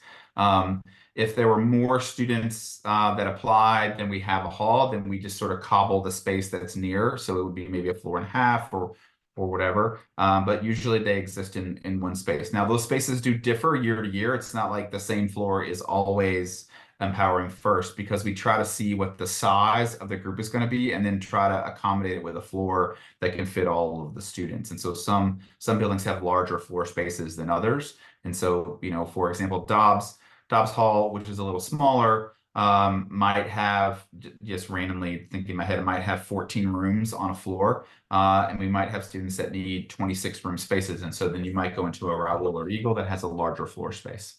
Speaker 2: If there were more students that applied than we have a hall, then we just sort of cobble the space that's near. So it would be maybe a floor and a half or whatever. But usually they exist in one space. Now, those spaces do differ year to year. It's not like the same floor is always empowering first, because we try to see what the size of the group is going to be and then try to accommodate it with a floor that can fit all of the students. And so some buildings have larger floor spaces than others. And so, for example, Dobbs Hall, which is a little smaller, might have, just randomly thinking in my head, it might have 14 rooms on a floor. And we might have students that need 26 room spaces. And so then you might go into a Raoul or Eagle that has a larger floor space.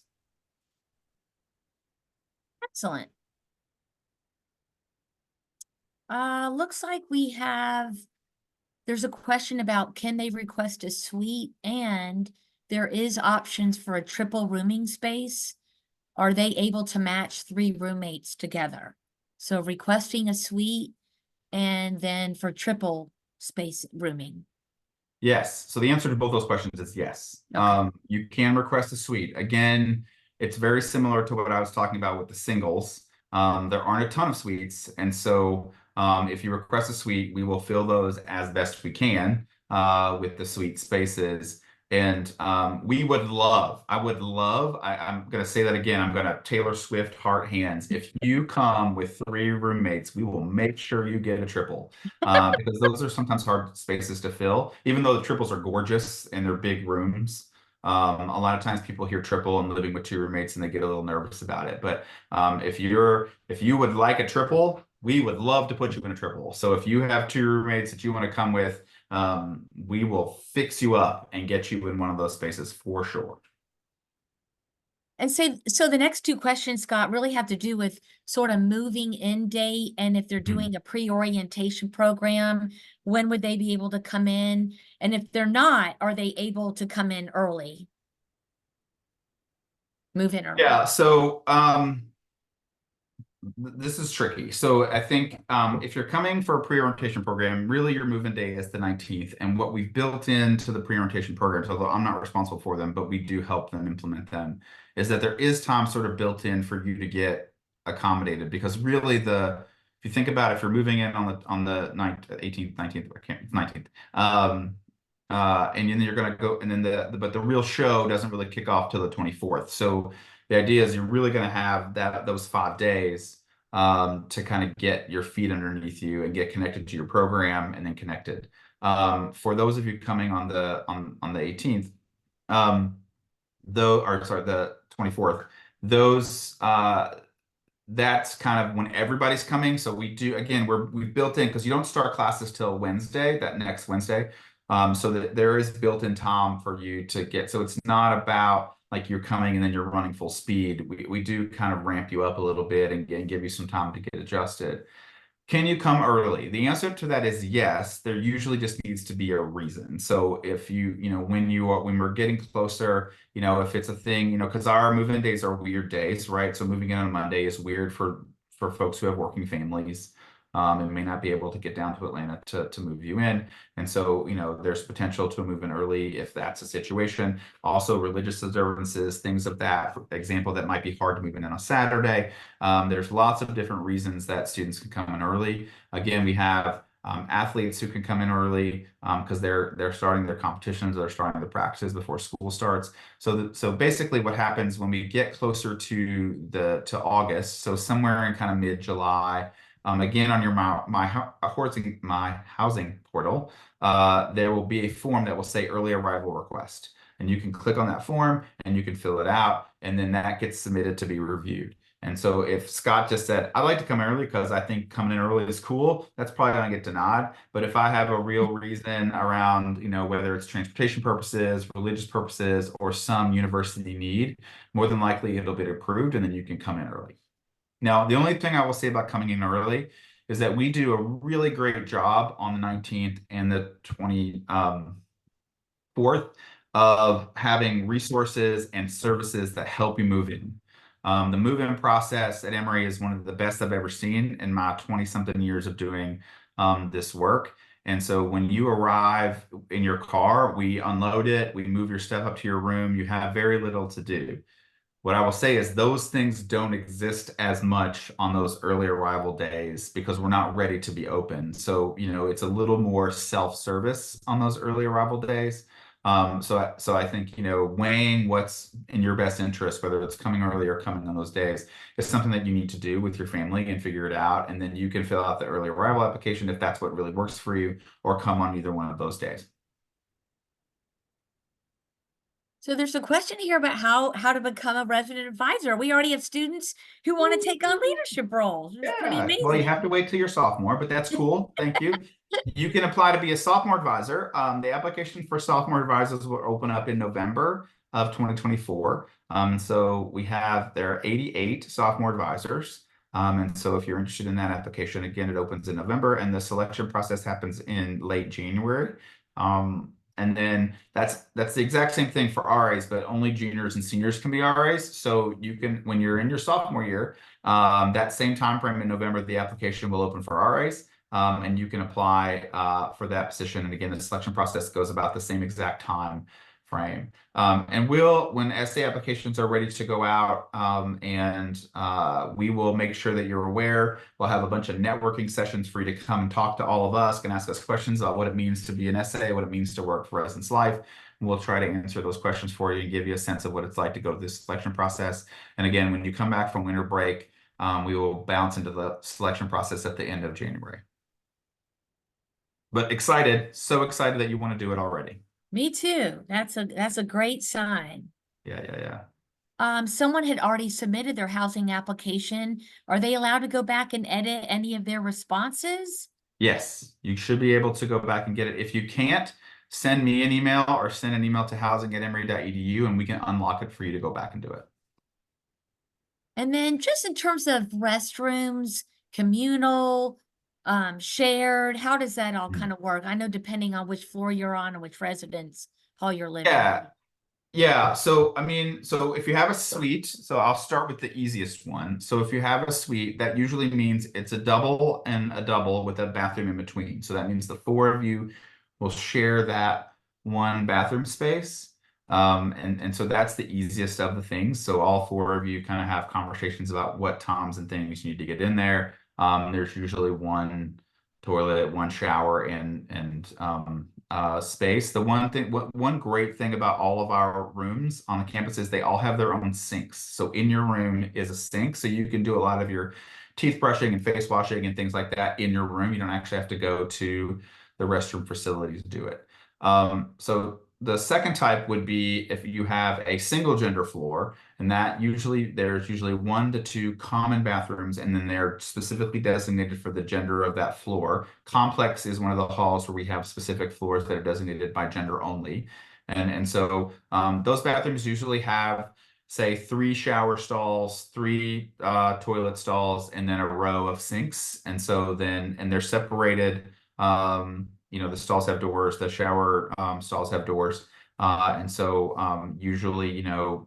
Speaker 1: Excellent. Looks like there's a question about can they request a suite, and there is options for a triple rooming space. Are they able to match 3 roommates together? So requesting a suite and then for triple space rooming.
Speaker 2: Yes. So the answer to both those questions is yes.
Speaker 1: Okay.
Speaker 2: You can request a suite. Again, it's very similar to what I was talking about with the singles. There aren't a ton of suites. And so if you request a suite, we will fill those as best we can with the suite spaces. And I'm going to say that again, I'm going to Taylor Swift heart hands. If you come with 3 roommates, we will make sure you get a triple. Because those are sometimes hard spaces to fill, even though the triples are gorgeous and they're big rooms. A lot of times people hear triple and living with two roommates and they get a little nervous about it. But if you would like a triple, we would love to put you in a triple. So if you have two roommates that you want to come with, we will fix you up and get you in one of those spaces for sure.
Speaker 1: And so the next two questions, Scott, really have to do with sort of moving in date and if they're
Speaker 2: Hmm.
Speaker 1: doing a pre-orientation program, when would they be able to come in? And if they're not, are they able to come in early? Move in early.
Speaker 2: Yeah, so this is tricky. So I think if you're coming for a pre-orientation program, really your move-in day is the 19th. And what we've built into the pre-orientation programs, although I'm not responsible for them, but we do help them implement them, is that there is time sort of built in for you to get accommodated. Because really if you think about it, if you're moving in on the 9th, 18th, 19th, I can't, 19th, and then you're going to go, and then but the real show doesn't really kick off till the 24th. So the idea is you're really going to have those 5 days to kind of get your feet underneath you and get connected to your program and then connected. For those of you coming on the 18th, though, or sorry, the 24th, those that's kind of when everybody's coming. So we do, again, we've built in, because you don't start classes till Wednesday, that next Wednesday. So that there is built-in time for you to get, so it's not about like you're coming and then you're running full speed. We do kind of ramp you up a little bit and give you some time to get adjusted. Can you come early? The answer to that is yes. There usually just needs to be a reason. So if when we're getting closer, if it's a thing, because our move-in days are weird days, right? So moving in on Monday is weird for folks who have working families, and may not be able to get down to Atlanta to move you in. And so, there's potential to move in early if that's a situation. Also, religious observances, things of that, for example, that might be hard to move in on a Saturday. There's lots of different reasons that students can come in early. Again, we have athletes who can come in early because they're starting their competitions, they're starting their practices before school starts. So basically, what happens when we get closer to August, so somewhere in kind of mid-July, again on your my housing portal, there will be a form that will say early arrival request, and you can click on that form and you can fill it out, and then that gets submitted to be reviewed. And so if Scott just said, I'd like to come early because I think coming in early is cool, that's probably going to get denied. But if I have a real reason around, whether it's transportation purposes, religious purposes, or some university need, more than likely it'll get approved and then you can come in early. Now, the only thing I will say about coming in early is that we do a really great job on the 19th and the 24th of having resources and services that help you move in. The move-in process at Emory is one of the best I've ever seen in my 20-something years of doing this work. And so when you arrive in your car, we unload it, we move your stuff up to your room, you have very little to do. What I will say is those things don't exist as much on those early arrival days because we're not ready to be open. So, it's a little more self-service on those early arrival days. So I think, weighing what's in your best interest, whether it's coming early or coming on those days, is something that you need to do with your family and figure it out. And then you can fill out the early arrival application if that's what really works for you, or come on either one of those days.
Speaker 1: So there's a question here about how to become a resident advisor. We already have students who want to take on leadership roles. It's pretty
Speaker 2: Yeah, well, you
Speaker 1: amazing.
Speaker 2: have to wait till you're sophomore, but that's cool. Thank you. You can apply to be a sophomore advisor. The application for sophomore advisors will open up in November of 2024. So there are 88 sophomore advisors. And so if you're interested in that application, again, it opens in November and the selection process happens in late January. And then that's the exact same thing for RAs, but only juniors and seniors can be RAs. So you can, when you're in your sophomore year, that same time frame in November, the application will open for RAs, and you can apply for that position. And again, the selection process goes about the same exact time frame. And when essay applications are ready to go out, we will make sure that you're aware. We'll have a bunch of networking sessions for you to come and talk to all of us and ask us questions about what it means to be an essay, what it means to work for Residence Life. We'll try to answer those questions for you and give you a sense of what it's like to go through this selection process. And again, when you come back from winter break, we will bounce into the selection process at the end of January. But excited, so excited that you want to do it already.
Speaker 1: Me too. That's a great sign.
Speaker 2: Yeah, yeah, yeah.
Speaker 1: Someone had already submitted their housing application. Are they allowed to go back and edit any of their responses?
Speaker 2: Yes, you should be able to go back and get it. If you can't, send me an email or send an email to housing@emory.edu and we can unlock it for you to go back and do it.
Speaker 1: And then just in terms of restrooms, communal, shared, how does that all kind of work? I know depending on which floor you're on and which residence hall you're living in.
Speaker 2: Yeah, yeah, so I mean, so if you have a suite, so I'll start with the easiest one. So if you have a suite, that usually means it's a double and a double with a bathroom in between. So that means the four of you will share that one bathroom space. And so that's the easiest of the things. So all four of you kind of have conversations about what toms and things you need to get in there. There's usually one toilet, one shower, and space. The one thing, one great thing about all of our rooms on the campus is they all have their own sinks. So in your room is a sink, so you can do a lot of your teeth brushing and face washing and things like that in your room. You don't actually have to go to the restroom facilities to do it. So the second type would be if you have a single gender floor, and that usually there's usually 1 to 2 common bathrooms, and then they're specifically designated for the gender of that floor. Complex is one of the halls where we have specific floors that are designated by gender only. And so those bathrooms usually have, say, 3 shower stalls, 3 toilet stalls, and then a row of sinks. And so then, and they're separated. The stalls have doors, the shower stalls have doors. And so usually,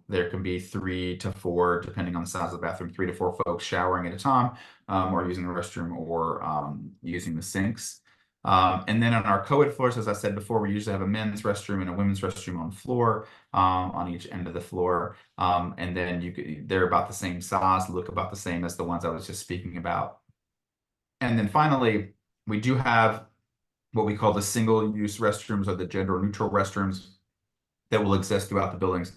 Speaker 2: there can be 3 to 4, depending on the size of the bathroom, 3 to 4 folks showering at a time, or using the restroom, or using the sinks. And then on our co-ed floors, as I said before, we usually have a men's restroom and a women's restroom on the floor, on each end of the floor. And then they're about the same size, look about the same as the ones I was just speaking about. And then finally, we do have what we call the single-use restrooms, or the gender-neutral restrooms, that will exist throughout the buildings.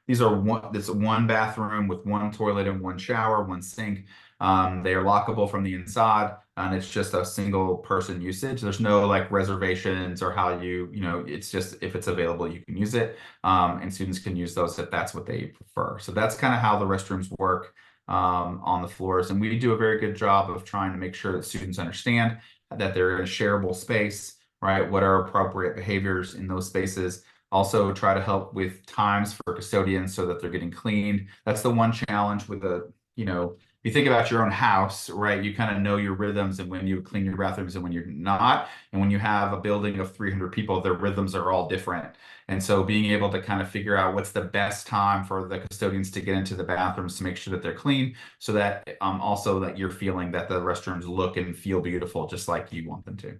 Speaker 2: This one bathroom with one toilet and one shower, one sink. They are lockable from the inside, and it's just a single person usage. There's no like reservations or how it's just if it's available, you can use it. And students can use those if that's what they prefer. So that's kind of how the restrooms work on the floors. And we do a very good job of trying to make sure that students understand that they're in a shareable space, right? What are appropriate behaviors in those spaces? Also try to help with times for custodians so that they're getting cleaned. That's the one challenge with if you think about your own house, right? You kind of know your rhythms and when you clean your bathrooms and when you're not. And when you have a building of 300 people, their rhythms are all different. And so being able to kind of figure out what's the best time for the custodians to get into the bathrooms to make sure that they're clean, so that also that you're feeling that the restrooms look and feel beautiful, just like you want them to.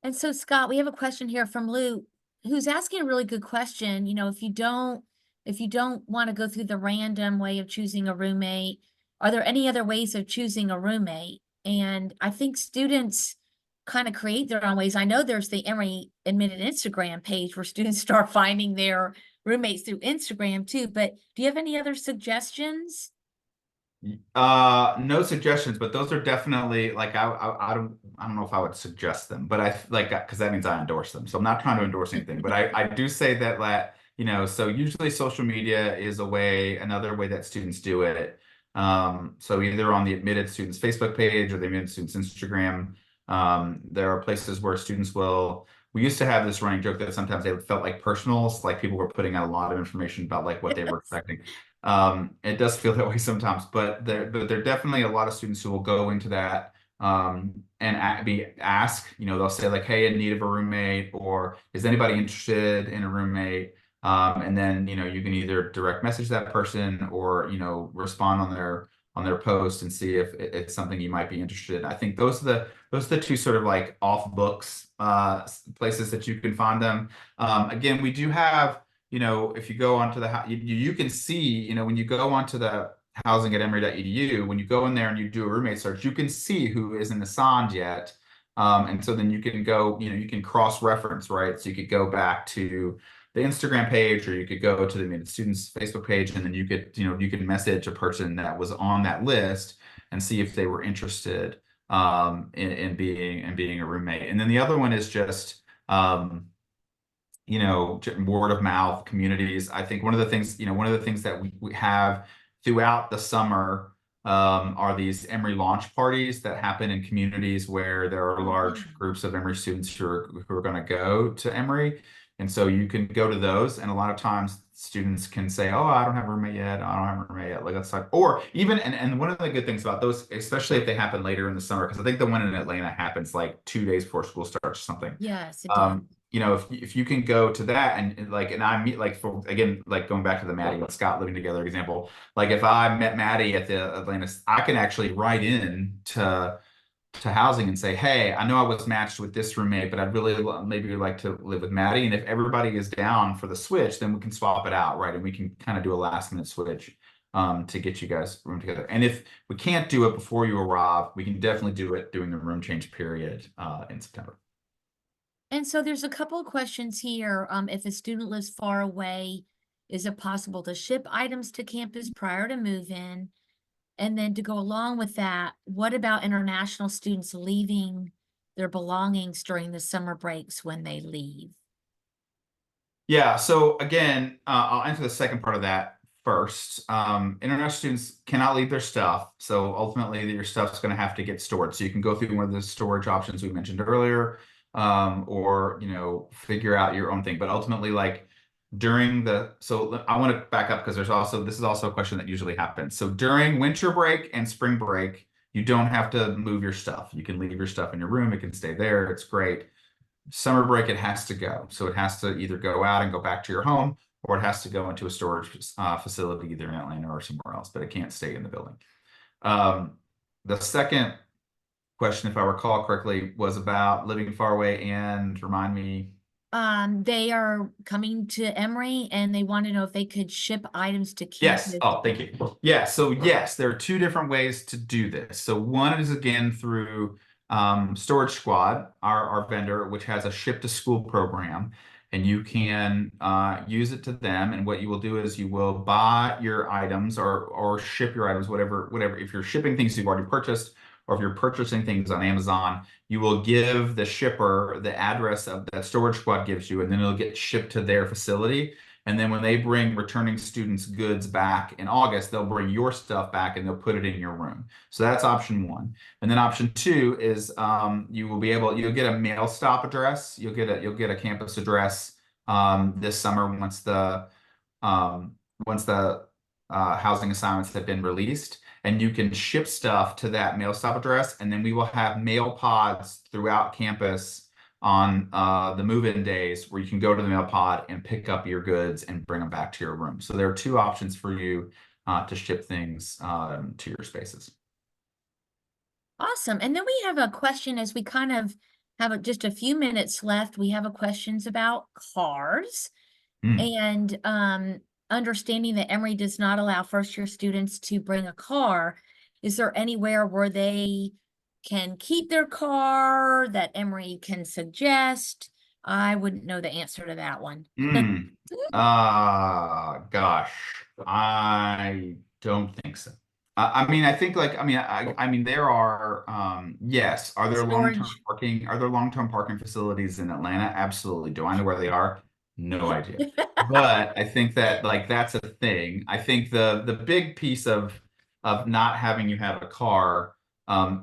Speaker 1: And so, Scott, we have a question here from Lou, who's asking a really good question. If you don't want to go through the random way of choosing a roommate, are there any other ways of choosing a roommate? And I think students kind of create their own ways. I know there's the Emory Admitted Instagram page where students start finding their roommates through Instagram too. But do you have any other suggestions?
Speaker 2: No suggestions, but those are definitely like I don't know if I would suggest them, but I like because that means I endorse them. So I'm not trying to endorse anything, but I do say that so usually social media is another way that students do it. So either on the admitted students Facebook page or the admitted students Instagram, there are places where students will. We used to have this running joke that sometimes they felt like personals, like people were putting out a lot of information about like what they were expecting. It does feel that way sometimes, but there are definitely a lot of students who will go into that and be asked, they'll say like, hey, in need of a roommate, or is anybody interested in a roommate? And then, you can either direct message that person or, respond on their post and see if it's something you might be interested in. I think those are the two sort of like off books places that you can find them. Again, we do have, if you go onto you can see, when you go onto the housing@emory.edu, when you go in there and you do a roommate search, you can see who isn't assigned yet. And so then you can go, you can cross-reference, right? So you could go back to the Instagram page, or you could go to the students Facebook page, and then you can message a person that was on that list and see if they were interested in being a roommate. And then the other one is just um, word of mouth communities. I think one of the things that we have throughout the summer are these Emory launch parties that happen in communities where there are
Speaker 1: Oh, yeah.
Speaker 2: large groups of Emory students who are going to go to Emory. And so you can go to those, and a lot of times students can say, "Oh, I don't have a roommate yet. I don't have a roommate yet." Like that's like, or even, and one of the good things about those, especially if they happen later in the summer, because I think the one in Atlanta happens like 2 days before school starts or something.
Speaker 1: Yes, it does.
Speaker 2: If you can go to that and I meet like for again like going back to the Maddie and Scott living together example, like if I met Maddie at the Atlanta, I can actually write in to housing and say, hey, I know I was matched with this roommate, but I'd really maybe like to live with Maddie. And if everybody is down for the switch, then we can swap it out, right? And we can kind of do a last minute switch to get you guys room together. And if we can't do it before you arrive, we can definitely do it during the room change period in September.
Speaker 1: And so there's a couple of questions here. If a student lives far away, is it possible to ship items to campus prior to move-in? And then to go along with that, what about international students leaving their belongings during the summer breaks when they leave?
Speaker 2: Yeah, so again, I'll answer the second part of that first. International students cannot leave their stuff, so ultimately your stuff's going to have to get stored. So you can go through one of the storage options we mentioned earlier, or figure out your own thing. But ultimately, like so I want to back up because this is also a question that usually happens. So during winter break and spring break, you don't have to move your stuff. You can leave your stuff in your room. It can stay there. It's great. Summer break, it has to go. So it has to either go out and go back to your home, or it has to go into a storage facility either in Atlanta or somewhere else, but it can't stay in the building. The second question, if I recall correctly, was about living far away, and remind me.
Speaker 1: They are coming to Emory and they want to know if they could ship items to
Speaker 2: Yes.
Speaker 1: campus.
Speaker 2: Oh, thank you. Yeah. So yes, there are two different ways to do this. So one is again through Storage Squad, our vendor, which has a ship to school program, and you can use it to them. And what you will do is you will buy your items or ship your items, whatever. If you're shipping things you've already purchased, or if you're purchasing things on Amazon, you will give the shipper the address of that Storage Squad gives you, and then it'll get shipped to their facility. And then when they bring returning students' goods back in August, they'll bring your stuff back and they'll put it in your room. So that's option one. And then option two is you'll get a mail stop address. You'll get a campus address this summer um, once the housing assignments have been released, and you can ship stuff to that mail stop address. And then we will have mail pods throughout campus on the move-in days where you can go to the mail pod and pick up your goods and bring them back to your room. So there are two options for you to ship things to your spaces.
Speaker 1: Awesome. And then we have a question as we kind of have just a few minutes left. We have a questions about cars
Speaker 2: Mm.
Speaker 1: and understanding that Emory does not allow first year students to bring a car. Is there anywhere where they can keep their car that Emory can suggest? I wouldn't know the answer to that one.
Speaker 2: Mm. Gosh, I don't think so. I mean, I think like, I mean, there are, yes.
Speaker 1: Storage.
Speaker 2: Are there long-term parking facilities in Atlanta? Absolutely. Do I know where they are? No idea. But I think that like, that's a thing. I think the big piece of not having you have a car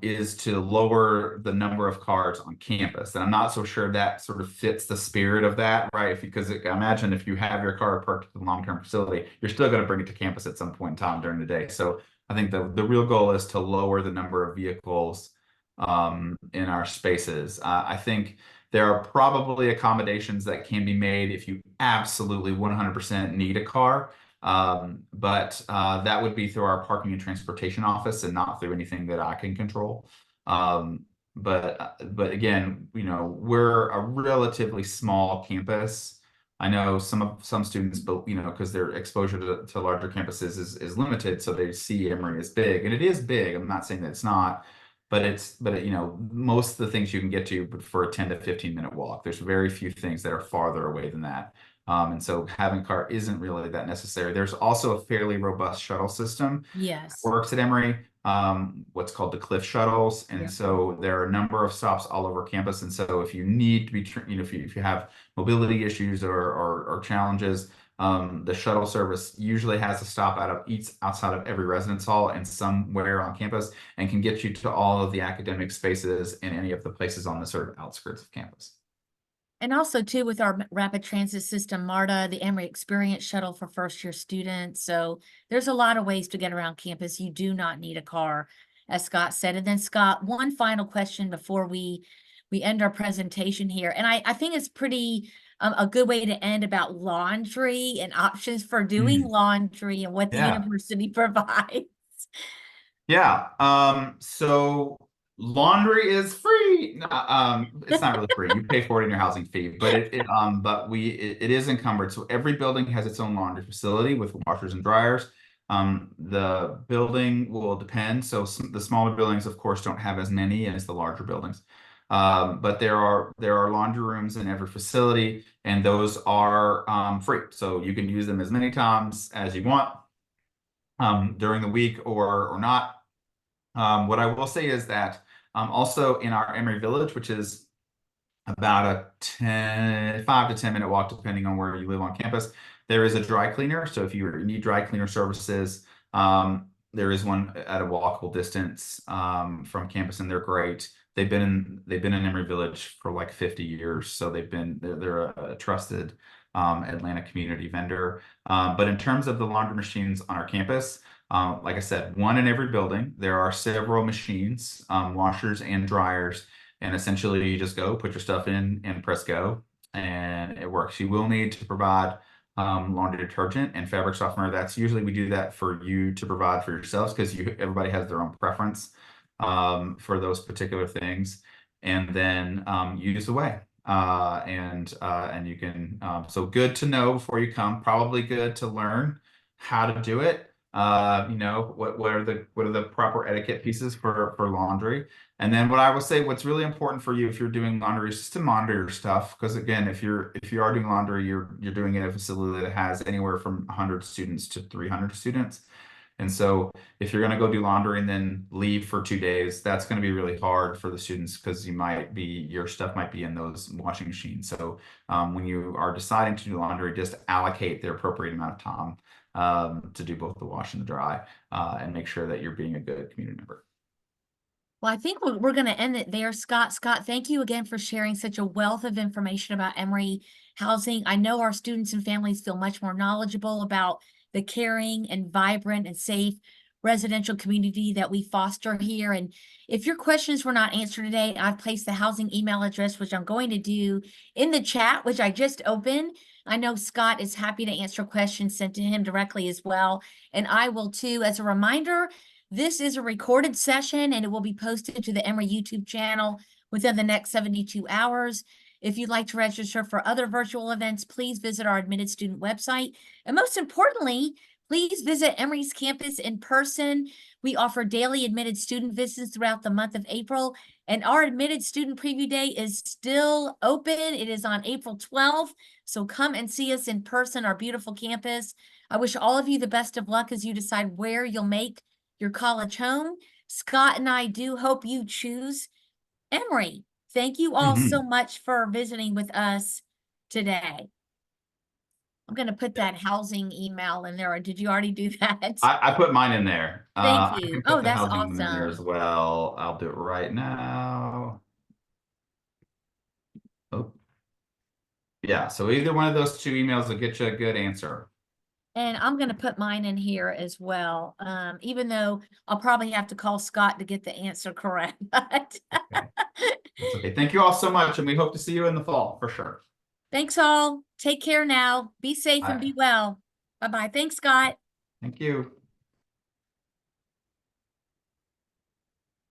Speaker 2: is to lower the number of cars on campus. And I'm not so sure that sort of fits the spirit of that, right? Because imagine if you have your car parked at the long-term facility, you're still going to bring it to campus at some point in time during the day. So I think the real goal is to lower the number of vehicles in our spaces. I think there are probably accommodations that can be made if you absolutely 100% need a car. But that would be through our parking and transportation office and not through anything that I can control. But again, we're a relatively small campus. I know some students, but because their exposure to larger campuses is limited, so they see Emory as big, and it is big. I'm not saying that it's not, but most of the things you can get to for a 10 to 15-minute walk. There's very few things that are farther away than that. And so having a car isn't really that necessary. There's also a fairly robust shuttle system that
Speaker 1: Yes.
Speaker 2: works at Emory. what's called the Cliff Shuttles. And
Speaker 1: Yeah.
Speaker 2: so there are a number of stops all over campus. And so if you need to be, if you have mobility issues or challenges, the shuttle service usually has a stop out of each outside of every residence hall and somewhere on campus, and can get you to all of the academic spaces in any of the places on the sort of outskirts of campus.
Speaker 1: And also too, with our rapid transit system, MARTA, the Emory Experience Shuttle for first-year students. So there's a lot of ways to get around campus. You do not need a car, as Scott said. And then Scott, one final question before we end our presentation here. And I think it's pretty a good way to end about laundry and options for doing
Speaker 2: Mhm.
Speaker 1: laundry and what the
Speaker 2: Yeah.
Speaker 1: university provides.
Speaker 2: Yeah. So laundry is free. No, it's not really free. You pay for it in your housing fee, but it is encumbered. So every building has its own laundry facility with washers and dryers. The building will depend. So the smaller buildings, of course, don't have as many as the larger buildings. But there are laundry rooms in every facility, and those are free. So you can use them as many times as you want during the week or not. What I will say is that also in our Emory Village, which is about a 5 to 10 minute walk, depending on where you live on campus, there is a dry cleaner. So if you need dry cleaner services, there is one at a walkable distance from campus, and they're great. They've been in Emory Village for like 50 years, so they're a trusted Atlanta community vendor. But in terms of the laundry machines on our campus, like I said, one in every building. There are several machines, washers and dryers, and essentially you just go put your stuff in and press go, and it works. You will need to provide laundry detergent and fabric softener. That's usually we do that for you to provide for yourselves, because everybody has their own preference for those particular things, and then use away. And you can so good to know before you come, probably good to learn how to do it. What are the proper etiquette pieces for laundry. And then what I will say, what's really important for you if you're doing laundry is just to monitor your stuff, because again, if you are doing laundry, you're doing it at a facility that has anywhere from 100 students to 300 students. And so if you're going to go do laundry and then leave for 2 days, that's going to be really hard for the students, because your stuff might be in those washing machines. So when you are deciding to do laundry, just allocate the appropriate amount of time to do both the wash and the dry, and make sure that you're being a good community member.
Speaker 1: Well, I think we're going to end it there, Scott. Scott, thank you again for sharing such a wealth of information about Emory housing. I know our students and families feel much more knowledgeable about the caring and vibrant and safe residential community that we foster here. And if your questions were not answered today, I've placed the housing email address, which I'm going to do in the chat, which I just opened. I know Scott is happy to answer questions sent to him directly as well, and I will too. As a reminder, this is a recorded session, and it will be posted to the Emory YouTube channel within the next 72 hours. If you'd like to register for other virtual events, please visit our admitted student website. And most importantly, please visit Emory's campus in person. We offer daily admitted student visits throughout the month of April, and our admitted student preview day is still open. It is on April 12th, so come and see us in person, our beautiful campus. I wish all of you the best of luck as you decide where you'll make your college home. Scott and I do hope you choose Emory. Thank you all so much for visiting with us today. I'm going to put that housing email in there. Or did you already do that?
Speaker 2: I put mine in there.
Speaker 1: Thank
Speaker 2: I
Speaker 1: you.
Speaker 2: can
Speaker 1: Oh,
Speaker 2: put the
Speaker 1: that's
Speaker 2: housing one in there as
Speaker 1: awesome.
Speaker 2: well. I'll do it right now. Oh, yeah. So either one of those two emails will get you a good answer.
Speaker 1: And I'm going to put mine in here as well, even though I'll probably have to call Scott to get the answer correct. But
Speaker 2: Okay. That's okay. Thank you all so much, and we hope to see you in the fall for sure.
Speaker 1: thanks all. Take care now. Be safe
Speaker 2: All
Speaker 1: and
Speaker 2: right.
Speaker 1: be well. Bye-bye. Thanks, Scott.
Speaker 2: Thank you.